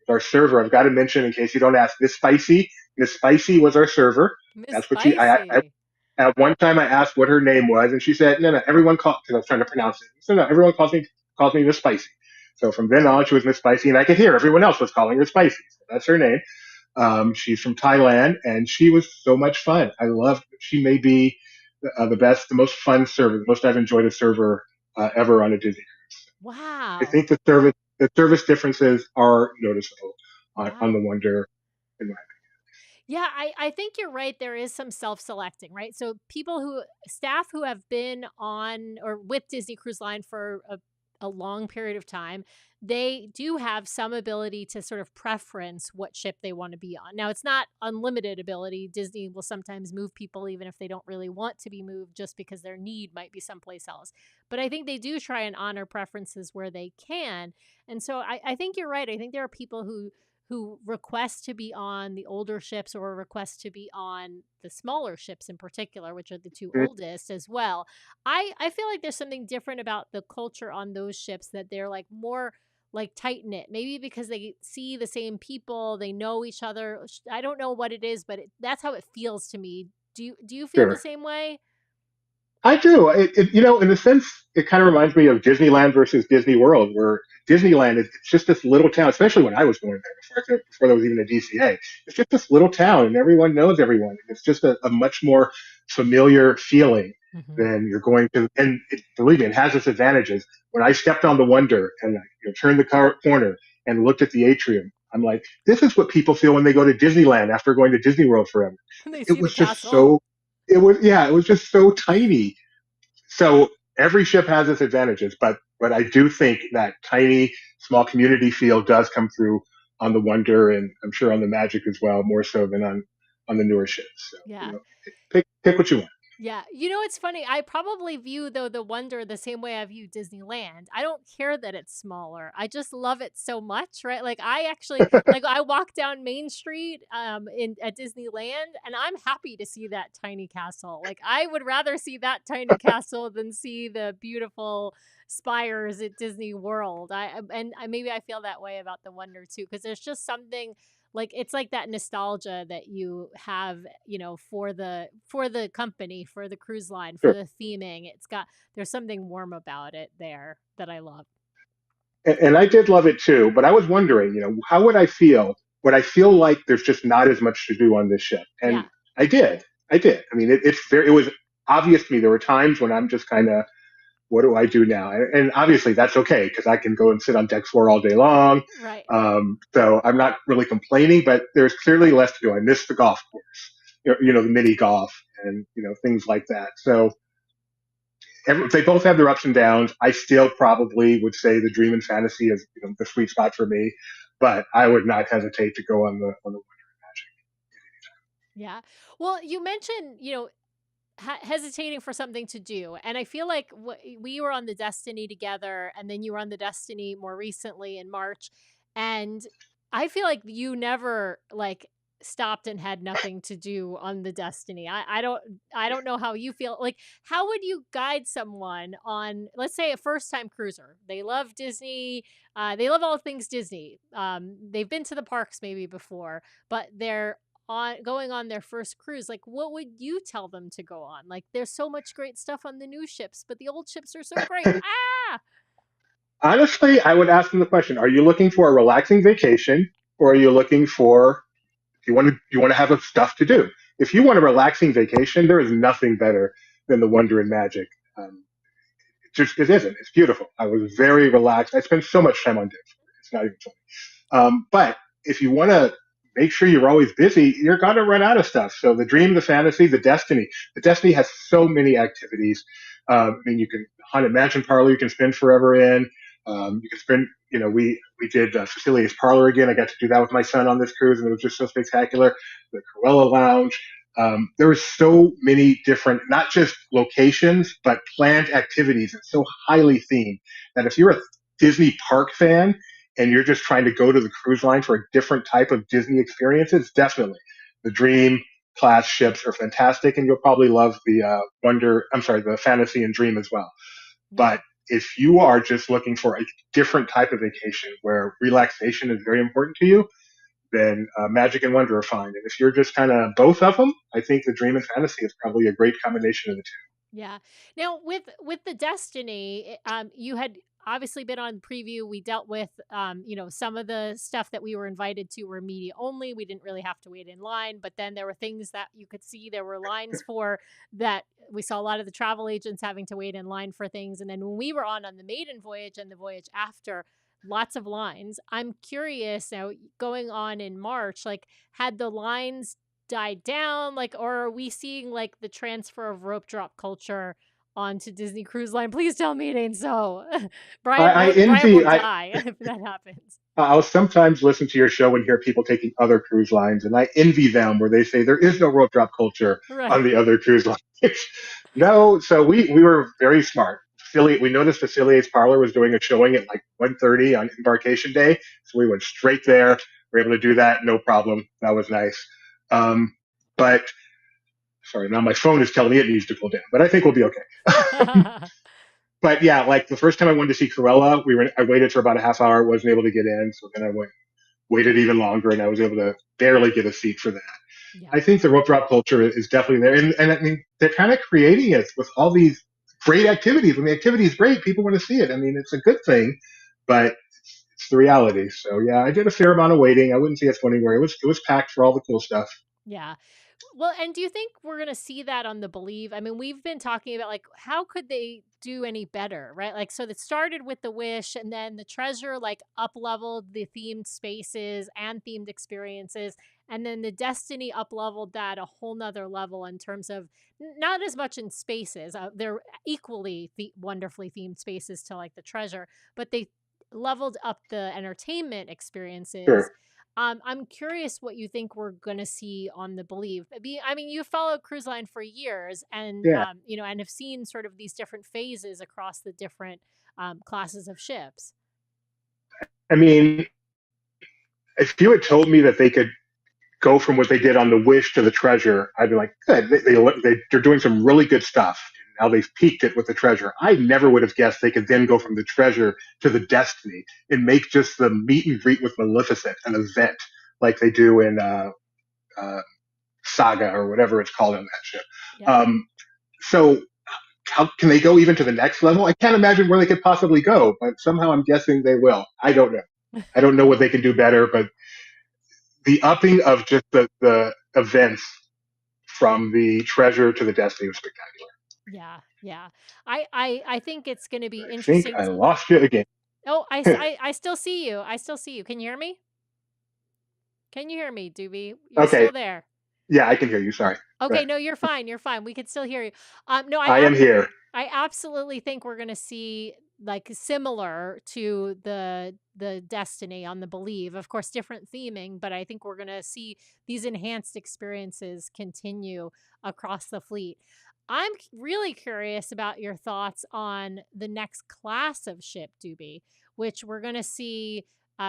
Our server, I've got to mention in case you don't ask, Miss Spicy. Miss Spicy was our server. Miss That's what she. I Spicy. at one time I asked what her name was, and she said, "No, no, everyone calls." Because I was trying to pronounce it. So no, everyone calls me Miss Spicy. So from then on, she was Miss Spicy, and I could hear everyone else was calling her Spicy. So that's her name. She's from Thailand, and she was so much fun. I loved. She may be the best, the most fun server, the most I've enjoyed a server ever on a Disney cruise. I Wow. think the service differences are noticeable on the Wow. Wonder. In my Yeah, I think you're right. There is some self selecting, right? So people who, staff who have been on or with Disney Cruise Line for a long period of time, they do have some ability to sort of preference what ship they want to be on. Now, it's not unlimited ability. Disney will sometimes move people even if they don't really want to be moved just because their need might be someplace else. But I think they do try and honor preferences where they can. And so I think you're right. I think there are people who request to be on the older ships or request to be on the smaller ships in particular, which are the two opinion. oldest as well. I feel like there's something different about the culture on those ships, that they're like more like tight knit. Maybe because they see the same people, they know each other. I don't know what it is, but that's how it feels to me. Do you feel the Sure. same way? I do. In a sense, it kind of reminds me of Disneyland versus Disney World, where Disneyland is it's just this little town, especially when I was going there before there was even a DCA. It's just this little town, and everyone knows everyone. It's just a much more familiar feeling Hmm. than you're going to. And believe me, it has its advantages. When I stepped on the Wonder and turned the corner and looked at the atrium, I'm like, this is what people feel when they go to Disneyland after going to Disney World forever. They It see the was just castle. so it was just so tiny. So every ship has its advantages, but I do think that tiny small community feel does come through on the Wonder, and I'm sure on the Magic as well, more so than on the newer ships. So Yeah. pick what you want. Yeah. You know, it's funny. I probably view, though, the Wonder the same way I view Disneyland. I don't care that it's smaller. I just love it so much, right? Like I actually like I walk down Main Street in at Disneyland, and I'm happy to see that tiny castle. Like I would rather see that tiny castle than see the beautiful spires at Disney World. Maybe I feel that way about the Wonder too, because there's just something like it's like that nostalgia that you have, for the company, for the cruise line, for Sure. the theming. There's something warm about it there that I love. And I did love it too, but I was wondering, how would I feel? Would I feel like there's just not as much to do on this ship? And Yeah. I did. I did. I mean, it was obvious to me. There were times when I'm just kind of, what do I do now? And obviously that's okay because I can go and sit on deck floor all day long. Right. So I'm not really complaining, but there's clearly less to do. I miss the golf course, the mini golf and, things like that. So they both have their ups and downs. I still probably would say the Dream and Fantasy is the sweet spot for me, but I would not hesitate to go on the Yeah. Well, you mentioned, hesitating for something to do. And I feel like we were on the Destiny together, and then you were on the Destiny more recently in March. And I feel like you never like stopped and had nothing to do on the Destiny. I don't know how you feel. Like, how would you guide someone on, let's say, a first time cruiser? They love Disney. They love all things Disney. They've been to the parks maybe before, but they're going on their first cruise. Like, what would you tell them to go on? Like, there's so much great stuff on the new ships, but the old ships are so great. Ah. Honestly, I would ask them the question: are you looking for a relaxing vacation, or are you looking for you want to have stuff to do? If you want a relaxing vacation, there is nothing better than the Wonder and Magic. Um, it isn't. It's beautiful. I was very relaxed. I spent so much time on Disney. It's not even funny. But if you want to make sure you're always busy, you're going to run out of stuff. So the dream, the fantasy, the Destiny has so many activities. I mean, you can haunted mansion parlor. You can spend forever in. You can spend. We did Cecilia's Parlor again. I got to do that with my son on this cruise, and it was just so spectacular. The Cruella Lounge. There were so many different, not just locations, but planned activities, and so highly themed that if you're a Disney park fan, and you're just trying to go to the cruise line for a different type of Disney experiences, definitely the Dream class ships are fantastic, and you'll probably love the the Fantasy and Dream as well. Yeah. But if you are just looking for a different type of vacation where relaxation is very important to you, then Magic and Wonder are fine. And if you're just kind of both of them, I think the Dream and Fantasy is probably a great combination of the two. Yeah. Now with the Destiny, you had obviously been on preview. We dealt with some of the stuff that we were invited to were media only. We didn't really have to wait in line, but then there were things that you could see there were lines for that we saw a lot of the travel agents having to wait in line for things. And then when we were on the maiden voyage and the voyage after, lots of lines. I'm curious now going on in March, like had the lines died down, like, or are we seeing like the transfer of rope drop culture onto Disney Cruise Line? Please tell me it ain't so. I Brian will envy. die if that happens. I'll sometimes listen to your show and hear people taking other cruise lines, and I envy them where they say there is no rope drop culture on Right. the other cruise lines. No, so we were very smart. We noticed Faciliate's Parlor was doing a showing at like 1:30 on embarkation day, so we went straight there. We were able to do that, no problem. That was nice. Um, but sorry, now my phone is telling me it needs to cool down, but I think we'll be okay. But yeah, like the first time I wanted to see Cruella, I waited for about a half hour, wasn't able to get in, so then waited even longer, and I was able to barely get a seat for that. Yeah. I think the rope drop culture is definitely there, and I mean they're kind of creating it with all these great activities. When the activity is great, people want to see it. I mean, it's a good thing, but it's the reality. So yeah, I did a fair amount of waiting. I wouldn't say it's going anywhere. It was packed for all the cool stuff. Yeah. Well, and do you think we're going to see that on the Believe? I mean, we've been talking about like how could they do any better, right? Like so that started with the Wish and then the Treasure like up leveled the themed spaces and themed experiences and then the Destiny up leveled that a whole nother level in terms of not as much in spaces. They're equally wonderfully themed spaces to like the Treasure, but they leveled up the entertainment experiences. Sure. I'm curious what you think we're going to see on the Believe. I mean, you followed Cruise Line for years, and Yeah. and have seen sort of these different phases across the different classes of ships. I mean, if you had told me that they could go from what they did on the Wish to the Treasure, I'd be like, good. They're doing some really good stuff. Now they've peaked it with the Treasure. I never would have guessed they could then go from the Treasure to the Destiny and make just the meet and greet with Maleficent an event like they do in uh, Saga or whatever it's called on that ship. Yeah. So how can they go even to the next level? I can't imagine where they could possibly go, but somehow I'm guessing they will. I don't know. I don't know what they can do better, but the upping of just the events from the Treasure to the Destiny was spectacular. Yeah, yeah. I think it's going to be I think interesting. I lost you again. Oh, I still see you. I still see you. Can you hear me? Can you hear me, Doobie? You're Okay, still there. yeah, I can hear you. Sorry. Okay, no, you're fine. You're fine. We can still hear you. No, I am here. I absolutely think we're going to see like similar to the Destiny on the Believe. Of course, different theming, but I think we're going to see these enhanced experiences continue across the fleet. I'm really curious about your thoughts on the next class of ship, Doobie, which we're going to see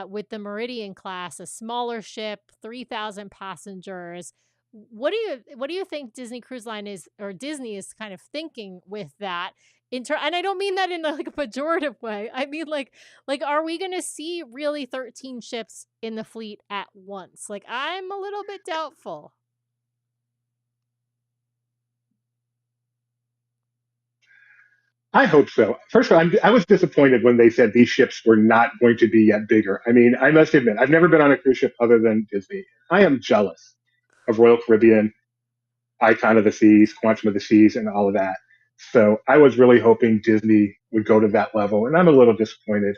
with the Meridian class, a smaller ship, 3,000 passengers. What do you think Disney Cruise Line is or Disney is kind of thinking with that and I don't mean that in like a pejorative way. I mean like are we going to see really 13 ships in the fleet at once? Like I'm a little bit doubtful. I hope so. First of all, I was disappointed when they said these ships were not going to be yet bigger. I mean, I must admit, I've never been on a cruise ship other than Disney. I am jealous of Royal Caribbean, Icon of the Seas, Quantum of the Seas, and all of that. So I was really hoping Disney would go to that level, and I'm a little disappointed.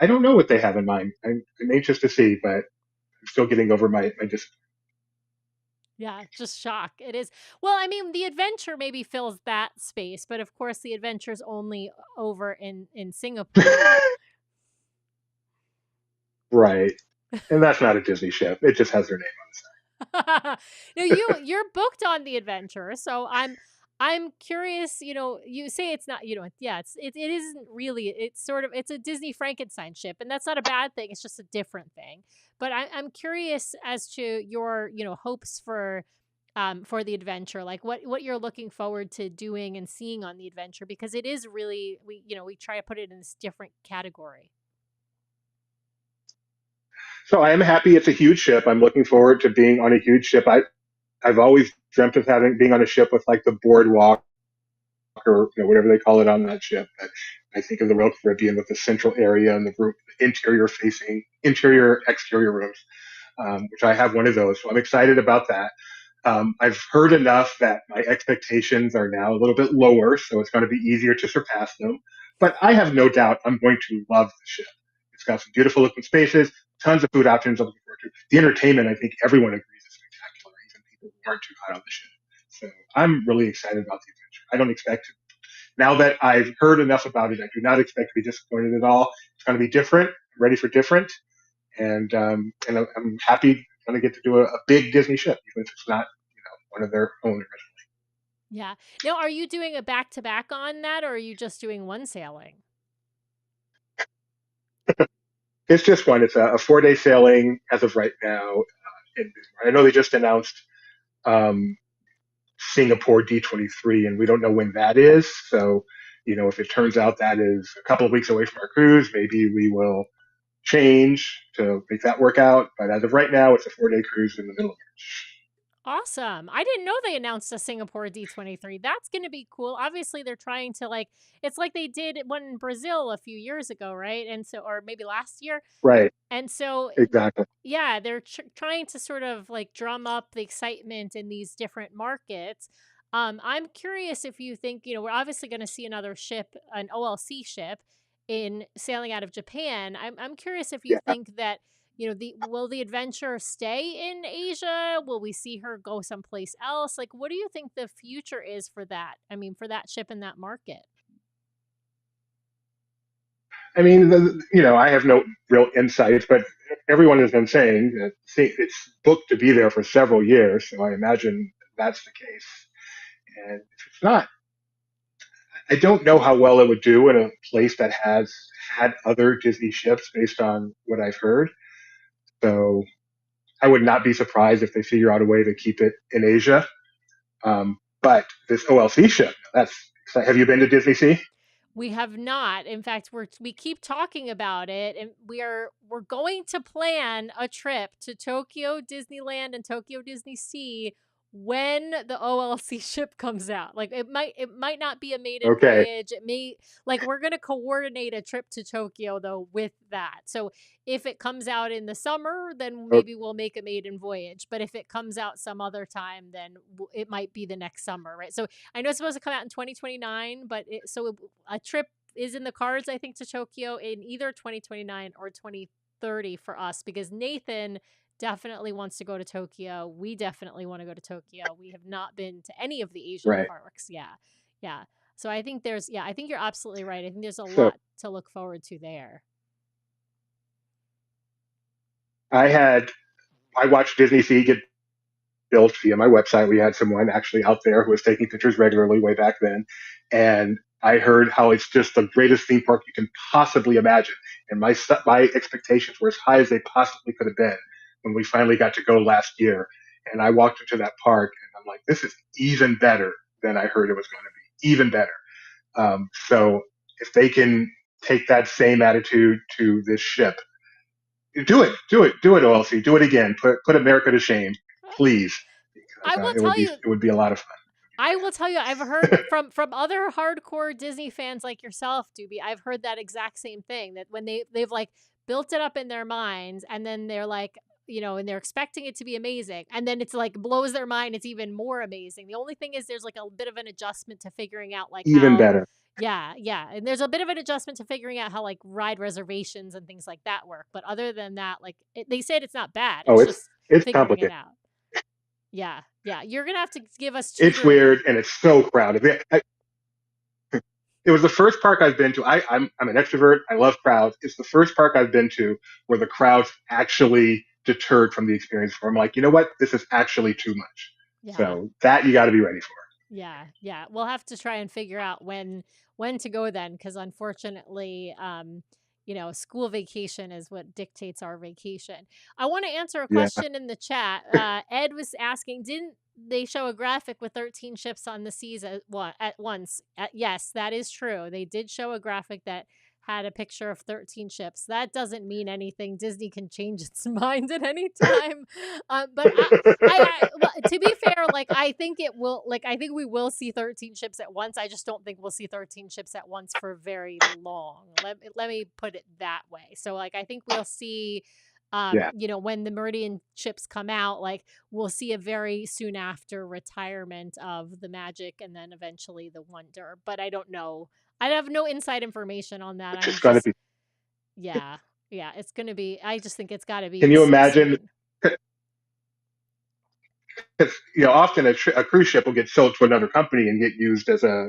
I don't know what they have in mind. I'm anxious to see, but I'm still getting over my disappointment. Yeah, just shock. It is. Well, I mean, the adventure maybe fills that space, but of course the adventure's only over in Singapore. Right. And that's not a Disney ship. It just has their name No, you're booked on the adventure, so I'm curious. You say it's not. Yeah, it isn't really. It's sort of it's a Disney Frankenstein ship, and that's not a bad thing. It's just a different thing. But I'm curious as to your hopes for the adventure, like what you're looking forward to doing and seeing on the adventure, because it is really we try to put it in this different category. so I am happy it's a huge ship. I'm looking forward to being on a huge ship. I've always dreamt of having being on a ship with like the boardwalk or whatever they call it on that ship. But I think of the Royal Caribbean with the central area and the interior facing interior exterior rooms, which I have one of those. So I'm excited about that. I've heard enough that my expectations are now a little bit lower, so it's going to be easier to surpass them. But I have no doubt I'm going to love the ship. It's got some beautiful looking spaces, tons of food options. I'm looking forward to the entertainment. I think everyone agrees is spectacular, even people who aren't too hot on the ship. So I'm really excited about the adventure. I don't expect to. Now that I've heard enough about it, I do not expect to be disappointed at all. It's going to be different. I'm ready for different, and I'm happy going to get to do a big Disney ship, even if it's not one of their own. Yeah. Now, are you doing a back to back on that, or are you just doing one sailing? It's just one. It's a 4 day sailing as of right now. I know they just announced um, Singapore D23, and we don't know when that is. So, if it turns out that is a couple of weeks away from our cruise, maybe we will change to make that work out. But as of right now, it's a 4 day cruise in the middle of March. Awesome. I didn't know they announced a Singapore D23. That's going to be cool. Obviously, they're trying to it's like they did one in Brazil a few years ago, right? And so, or maybe last year. Right. And so, Exactly. yeah, they're trying to sort of like drum up the excitement in these different markets. I'm curious if you think, we're obviously going to see another ship, an OLC ship in sailing out of Japan. I'm curious if you Yeah. think that, will the adventure stay in Asia? Will we see her go someplace else? Like, what do you think the future is for that? I mean, for that ship in that market? I mean, I have no real insights, but everyone has been saying that it's booked to be there for several years. So I imagine that's the case. And if it's not, I don't know how well it would do in a place that has had other Disney ships based on what I've heard. So I would not be surprised if they figure out a way to keep it in Asia. But this OLC ship, have you been to Disney Sea? We have not. In fact, we keep talking about it, and we're going to plan a trip to Tokyo Disneyland and Tokyo Disney Sea when the OLC ship comes out. Like it might not be a maiden Okay. voyage. It may we're going to coordinate a trip to Tokyo though with that. So if it comes out in the summer, then O- maybe we'll make a maiden voyage. But if it comes out some other time, then it might be the next summer, right? So I know it's supposed to come out in 2029, but a trip is in the cards, I think, to Tokyo in either 2029 or 2030 for us, because Nathan definitely wants to go to Tokyo. We definitely want to go to Tokyo. We have not been to any of the Asian Right. parks. Yeah. Yeah. So I think you're absolutely right. I think there's a So lot to look forward to there. I had I watched Disney Sea get built via my website. We had someone actually out there who was taking pictures regularly way back then, and I heard how it's just the greatest theme park you can possibly imagine. And my expectations were as high as they possibly could have been when we finally got to go last year. And I walked into that park, and I'm like, this is even better than I heard it was going to be. Even better. So if they can take that same attitude to this ship, do it, OLC, do it again. Put America to shame, please, because I will it would tell be you, it would be a lot of fun. I've heard from other hardcore Disney fans like yourself, Doobie. I've heard that exact same thing, that when they've like built it up in their minds, and then they're like, and they're expecting it to be amazing, and then it's like blows their mind, it's even more amazing. The only thing is there's like a bit of an adjustment to figuring out like Even how. better. Yeah, and there's a bit of an adjustment to figuring out how like ride reservations and things like that work, but other than that, like they said it's not bad, Oh, it's just it's figuring it complicated. out. Yeah, you're gonna have to give us It's tutoring. weird and it's so crowded. It was the first park I've been to. I'm an extrovert. I love crowds. It's the first park I've been to where the crowds actually deterred from the experience. Where I'm like, you know what? This is actually too much. Yeah. So that you got to be ready for. Yeah. We'll have to try and figure out when to go then, because unfortunately, school vacation is what dictates our vacation. I want to answer a Yeah. question in the chat. Ed was asking, didn't they show a graphic with 13 ships on the seas at once? Yes, that is true. They did show a graphic that had a picture of 13 ships. That doesn't mean anything. Disney can change its mind at any time. But well, to be fair, like I think it will. Like I think we will see 13 ships at once. I just don't think we'll see 13 ships at once for very long. Let me put it that way. So like I think we'll see. Yeah. When the Meridian ships come out, like we'll see a very soon after retirement of the Magic and then eventually the Wonder. But I don't know. I have no inside information on that. It's I'm just going to just, be. yeah, it's going to be, I just think it's got to be Can you imagine? insane. Because often a cruise ship will get sold to another company and get used as a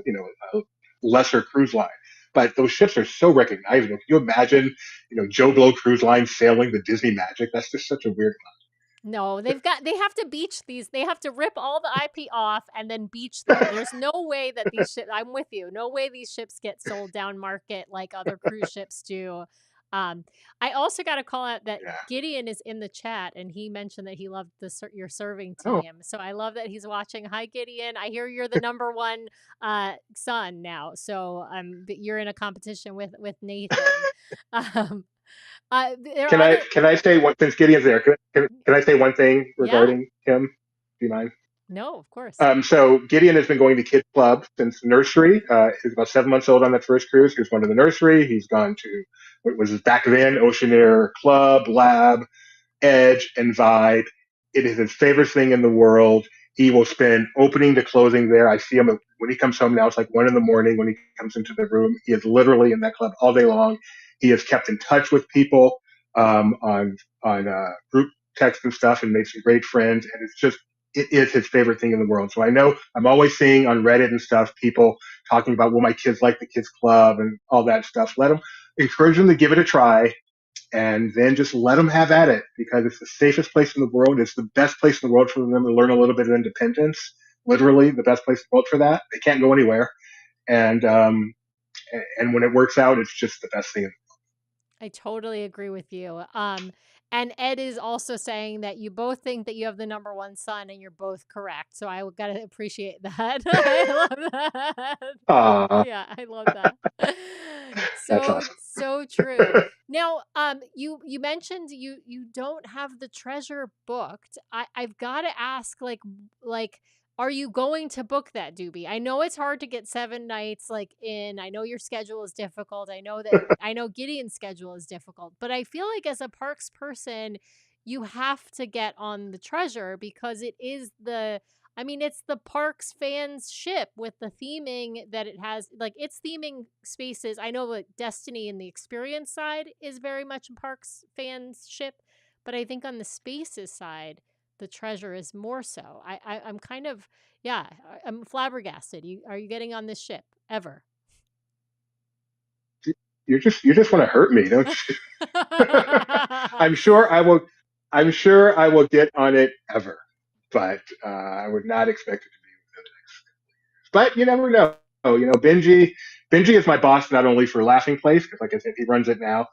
lesser cruise line. But those ships are so recognizable. Can you imagine, Joe Blow Cruise Line sailing the Disney Magic? That's just such a weird. No, they have to beach these. They have to rip all the IP off and then beach them. There's no way that these ships, I'm with you, no way these ships get sold down market like other cruise ships do. Um, I also got to call out that Yeah. Gideon is in the chat and he mentioned that he loved your serving Oh. team. So I love that he's watching. Hi, Gideon. I hear you're the number one son now. So you're in a competition with Nathan. Um, there are Can I other, can I say one since Gideon's there? Can I say one thing yeah, regarding him? Do you mind? no, of course. So Gideon has been going to kids club since nursery. He's about 7 months old on that first cruise. He was going to the nursery. He's gone to what was back then Oceanair Club, Lab, Edge, and Vibe. It is his favorite thing in the world. He will spend opening to closing there. I see him when he comes home now. It's like 1 a.m. when he comes into the room. He is literally in that club all day long. He has kept in touch with people on group text and stuff, and made some great friends. And it is his favorite thing in the world. So I know I'm always seeing on Reddit and stuff people talking about, well, my kids like the kids club and all that stuff. Encourage them to give it a try, and then just let them have at it, because it's the safest place in the world. It's the best place in the world for them to learn a little bit of independence. Literally, the best place in the world for that. They can't go anywhere, and when it works out, it's just the best thing. I totally agree with you. And Ed is also saying that you both think that you have the number one son, and you're both correct. So I gotta appreciate that. I love that. Ah, Yeah, I love that. that's So awesome. so true. Now, you mentioned you don't have the treasure booked. I've got to ask, like are you going to book that, Doobie? I know it's hard to get 7 nights like in. I know your schedule is difficult. I know Gideon's schedule is difficult, but I feel like as a parks person, you have to get on the treasure because it is it's the parks fans ship with the theming that it has. Like its theming spaces. I know that Destiny and the experience side is very much a parks fans ship, but I think on the spaces side, the treasure is more so. I'm kind of, yeah, I'm flabbergasted. Are you getting on this ship ever? You just want to hurt me, don't you? I'm sure I will. I'm sure I will get on it ever, but I would not expect it to be within the next. But you never know. Benji is my boss not only for Laughing Place, because like I said, he runs it now,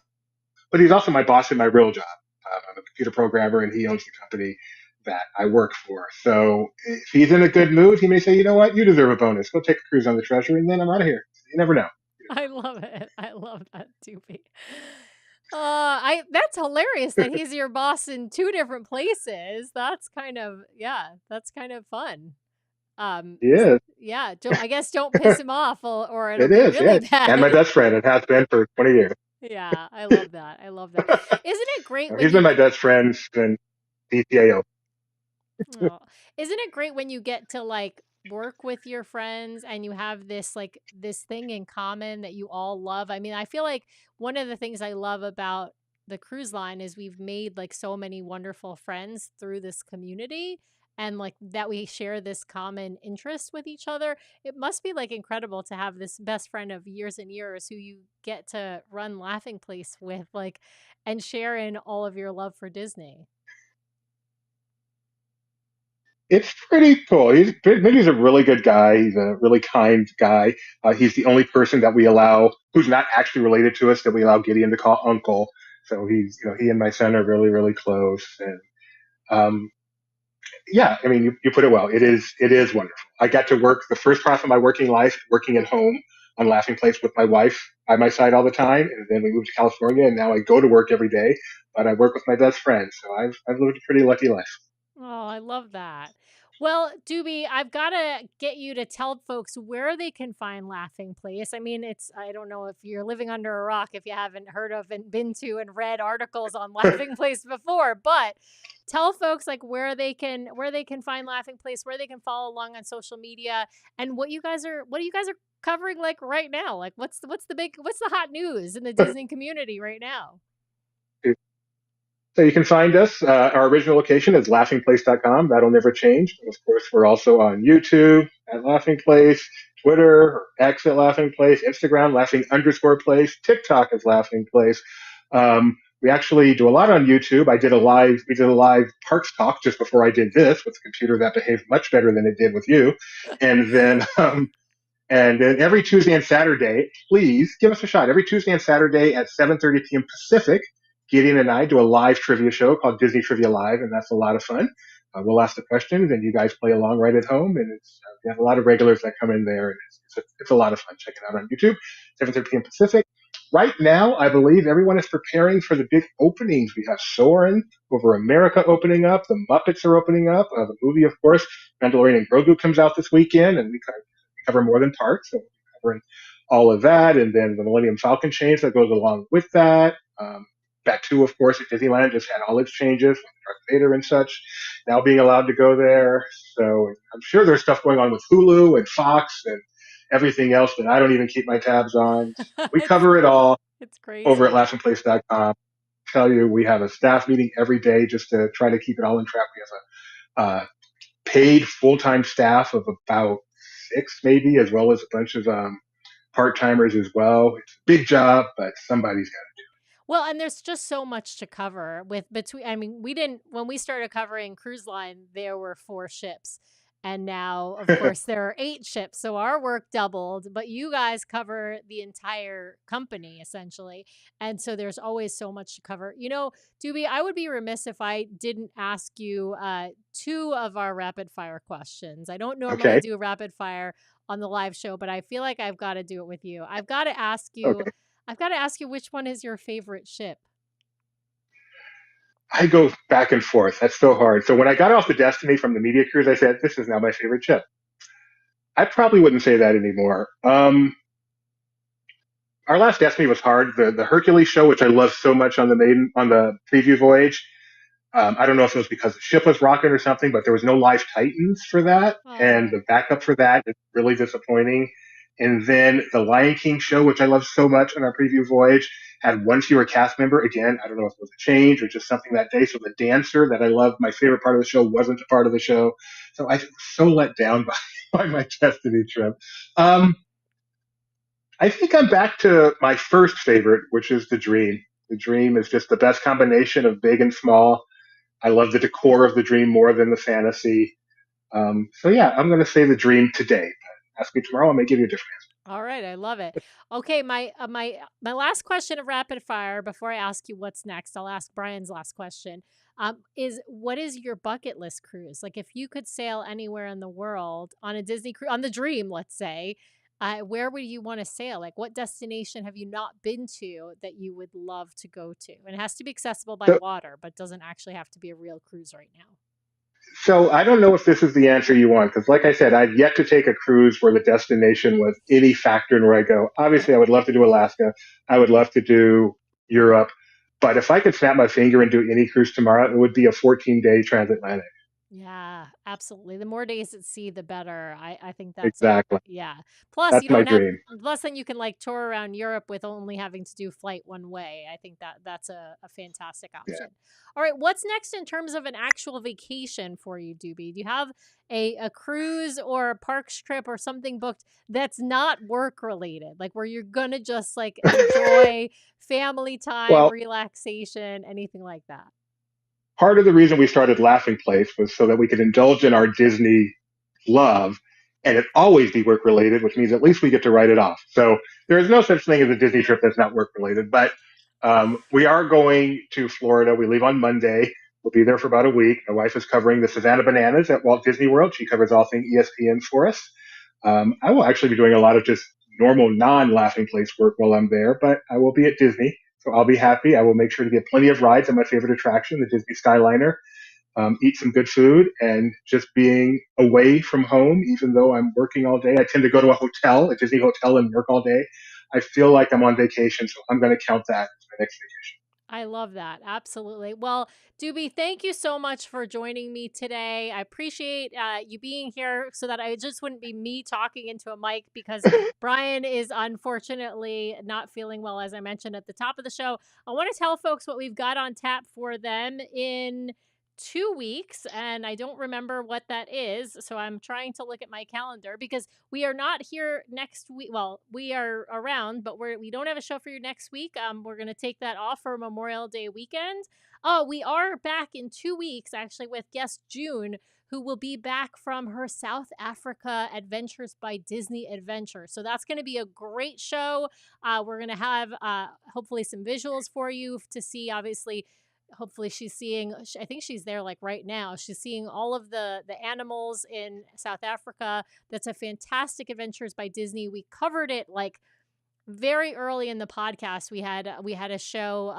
but he's also my boss in my real job. I'm a computer programmer, and he owns the company that I work for. So if he's in a good mood, he may say, "You know what? You deserve a bonus. Go take a cruise on the Treasury, and then I'm out of here." You never know. I love it. I love that, Doopy. I that's hilarious that he's your boss in two different places. That's kind of, yeah, that's kind of fun. Um, He is. yeah, I guess don't piss him off, or it'll It be is. really Yeah, and my bad. best friend. It has been for 20 years. Yeah, I love that. I love that. Isn't it great when He's been you my best friend since. DTAO. Oh, isn't it great when you get to like work with your friends and you have this thing in common that you all love? I mean, I feel like one of the things I love about the cruise line is we've made like so many wonderful friends through this community and like that we share this common interest with each other. It must be like incredible to have this best friend of years and years who you get to run Laughing Place with like and share in all of your love for Disney. It's pretty cool. Minnie's a really good guy. He's a really kind guy. He's the only person that we allow who's not actually related to us that we allow Gideon to call uncle. So he and my son are really, really close. And um, yeah, I mean, you put it well. It is wonderful. I got to work the first half of my working life working at home on Laughing Place with my wife by my side all the time, and then we moved to California, and now I go to work every day, but I work with my best friend. So I've lived a pretty lucky life. Oh, I love that. Well, Doobie, I've got to get you to tell folks where they can find Laughing Place. I mean, I don't know if you're living under a rock if you haven't heard of and been to and read articles on Laughing Place before, but tell folks like where they can find Laughing Place, where they can follow along on social media and what you guys are covering like right now. Like what's the hot news in the Disney community right now? So you can find us. Our original location is laughingplace.com. That'll never change. And of course, we're also on YouTube at Laughing Place, Twitter or X at Laughing Place, Instagram Laughing underscore Place, TikTok is Laughing Place. We actually do a lot on YouTube. We did a live parks talk just before I did this with a computer that behaved much better than it did with you. And then and then every Tuesday and Saturday, please give us a shot. Every Tuesday and Saturday at 7:30 p.m. Pacific, Gideon and I do a live trivia show called Disney Trivia Live, and that's a lot of fun. We'll ask the questions, and you guys play along right at home. And we have a lot of regulars that come in there, and it's a lot of fun. Check it out on YouTube, 7:30 p.m. Pacific. Right now, I believe everyone is preparing for the big openings. We have Soarin' over America opening up. The Muppets are opening up. The movie, of course, Mandalorian and Grogu comes out this weekend, and we cover more than parts, so we're covering all of that, and then the Millennium Falcon change that goes along with that. Batuu, of course, at Disneyland just had all its changes, with Darth Vader and such, now being allowed to go there. So I'm sure there's stuff going on with Hulu and Fox and everything else that I don't even keep my tabs on. We it's cover it all it's over at crazy. laughingplace.com. Tell you, we have a staff meeting every day just to try to keep it all in track. We have a paid full time staff of about six, maybe, as well as a bunch of part timers as well. It's a big job, but somebody's got Well, and there's just so much to cover with between I mean, we didn't when we started covering cruise line, there were 4 ships. And now, of to do it. course, there are 8 ships. So our work doubled, but you guys cover the entire company essentially. And so there's always so much to cover. You know, Doobie, I would be remiss if I didn't ask you 2 of our rapid fire questions. I don't normally Okay. do rapid fire on the live show, but I feel like I've got to do it with you. Okay. I've got to ask you which one is your favorite ship? I go back and forth. That's so hard. So when I got off the Destiny from the media cruise, I said, this is now my favorite ship. I probably wouldn't say that anymore. Our last Destiny was hard. The Hercules show, which I love so much on the preview voyage, I don't know if it was because the ship was rocking or something, but there was no live Titans for that, and Oh. the backup for that is really disappointing. And then the Lion King show, which I love so much on our preview voyage, had one fewer cast member. Again, I don't know if it was a change or just something that day. So the dancer that I love, my favorite part of the show, wasn't a part of the show. So I was so let down by, by my Destiny trip. Um, I think I'm back to my first favorite, which is the Dream. The Dream is just the best combination of big and small. I love the decor of the dream more than the fantasy. So yeah, I'm going to say the dream today. Ask me tomorrow, I may give you a different All right, I love it. Okay, my last question of rapid fire before I ask you what's next, I'll ask Brian's last question. Is what is your bucket list cruise? Like if you could sail anywhere in the world on a Disney cruise on the Dream, let's say, where would you want to sail? Like what destination have you not been to that you would love to go to? And it has to be accessible by answer. water, but doesn't actually have to be a real cruise right now. So I don't know if this is the answer you want because, like I said, I've yet to take a cruise where the destination was any factor in where I go. Obviously, I would love to do Alaska. I would love to do Europe. But if I could snap my finger and do any cruise tomorrow, it would be a 14-day transatlantic. Yeah, absolutely. The more days at sea, the better. I think that's a Exactly. yeah. Plus, That's you my don't have dream. plus then you can like tour around Europe with only having to do flight one way. I think that's a fantastic Yeah. option. All right, what's next in terms of an actual vacation for you, Doobie? Do you have a cruise or a parks trip or something booked that's not work related, like where you're gonna just like enjoy family time, Well, relaxation, anything like that? part of the reason we started Laughing Place was so that we could indulge in our Disney love and it always be work related, which means at least we get to write it off. So there is no such thing as a Disney trip that's not work related. But we are going to Florida. We leave on Monday. We'll be there for about a week. My wife is covering the Savannah Bananas at Walt Disney World. She covers all things ESPN for us. I will actually be doing a lot of just normal non Laughing Place work while I'm there, but I will be at Disney. So I'll be happy. I will make sure to get plenty of rides on my favorite attraction, the Disney Skyliner, eat some good food, and just being away from home, even though I'm working all day. I tend to go to a hotel, a Disney hotel, and work all day. I feel like I'm on vacation, so I'm going to count that as my next vacation. I love that. Absolutely. Well, Doobie, thank you so much for joining me today. I appreciate you being here so that I just wouldn't be me talking into a mic because Brian is unfortunately not feeling well, as I mentioned at the top of the show. I want to tell folks what we've got on tap for them in 2 weeks, and I don't remember what that is. So I'm trying to look at my calendar because we are not here next week. Well, we are around, but we don't have a show for you next week. We're gonna take that off for Memorial Day weekend. Oh, we are back in 2 weeks actually with guest June, who will be back from her South Africa Adventures by Disney adventure. So that's going to be a great show. We're going to have hopefully some visuals for you to see. Obviously, hopefully she's seeing, I think she's there like right now, she's seeing all of the animals in South Africa. That's a fantastic Adventures by Disney. We covered it like very early in the podcast. We had a show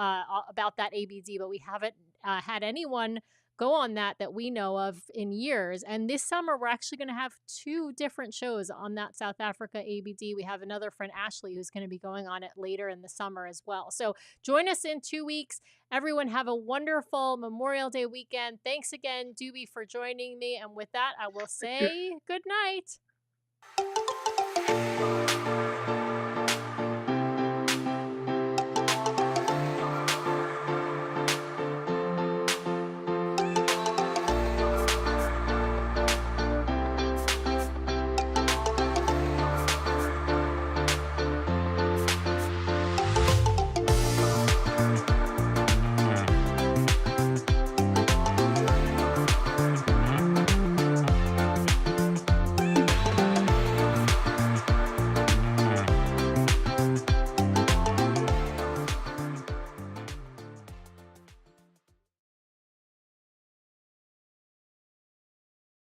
about that ABD, but we haven't had anyone go on that we know of in years. And this summer we're actually going to have two different shows on that South Africa ABD. We have another friend, Ashley, who's going to be going on it later in the summer as well. So join us in 2 weeks. Everyone have a wonderful Memorial Day weekend. Thanks again, Doobie, for joining me. And with that, I will say good night.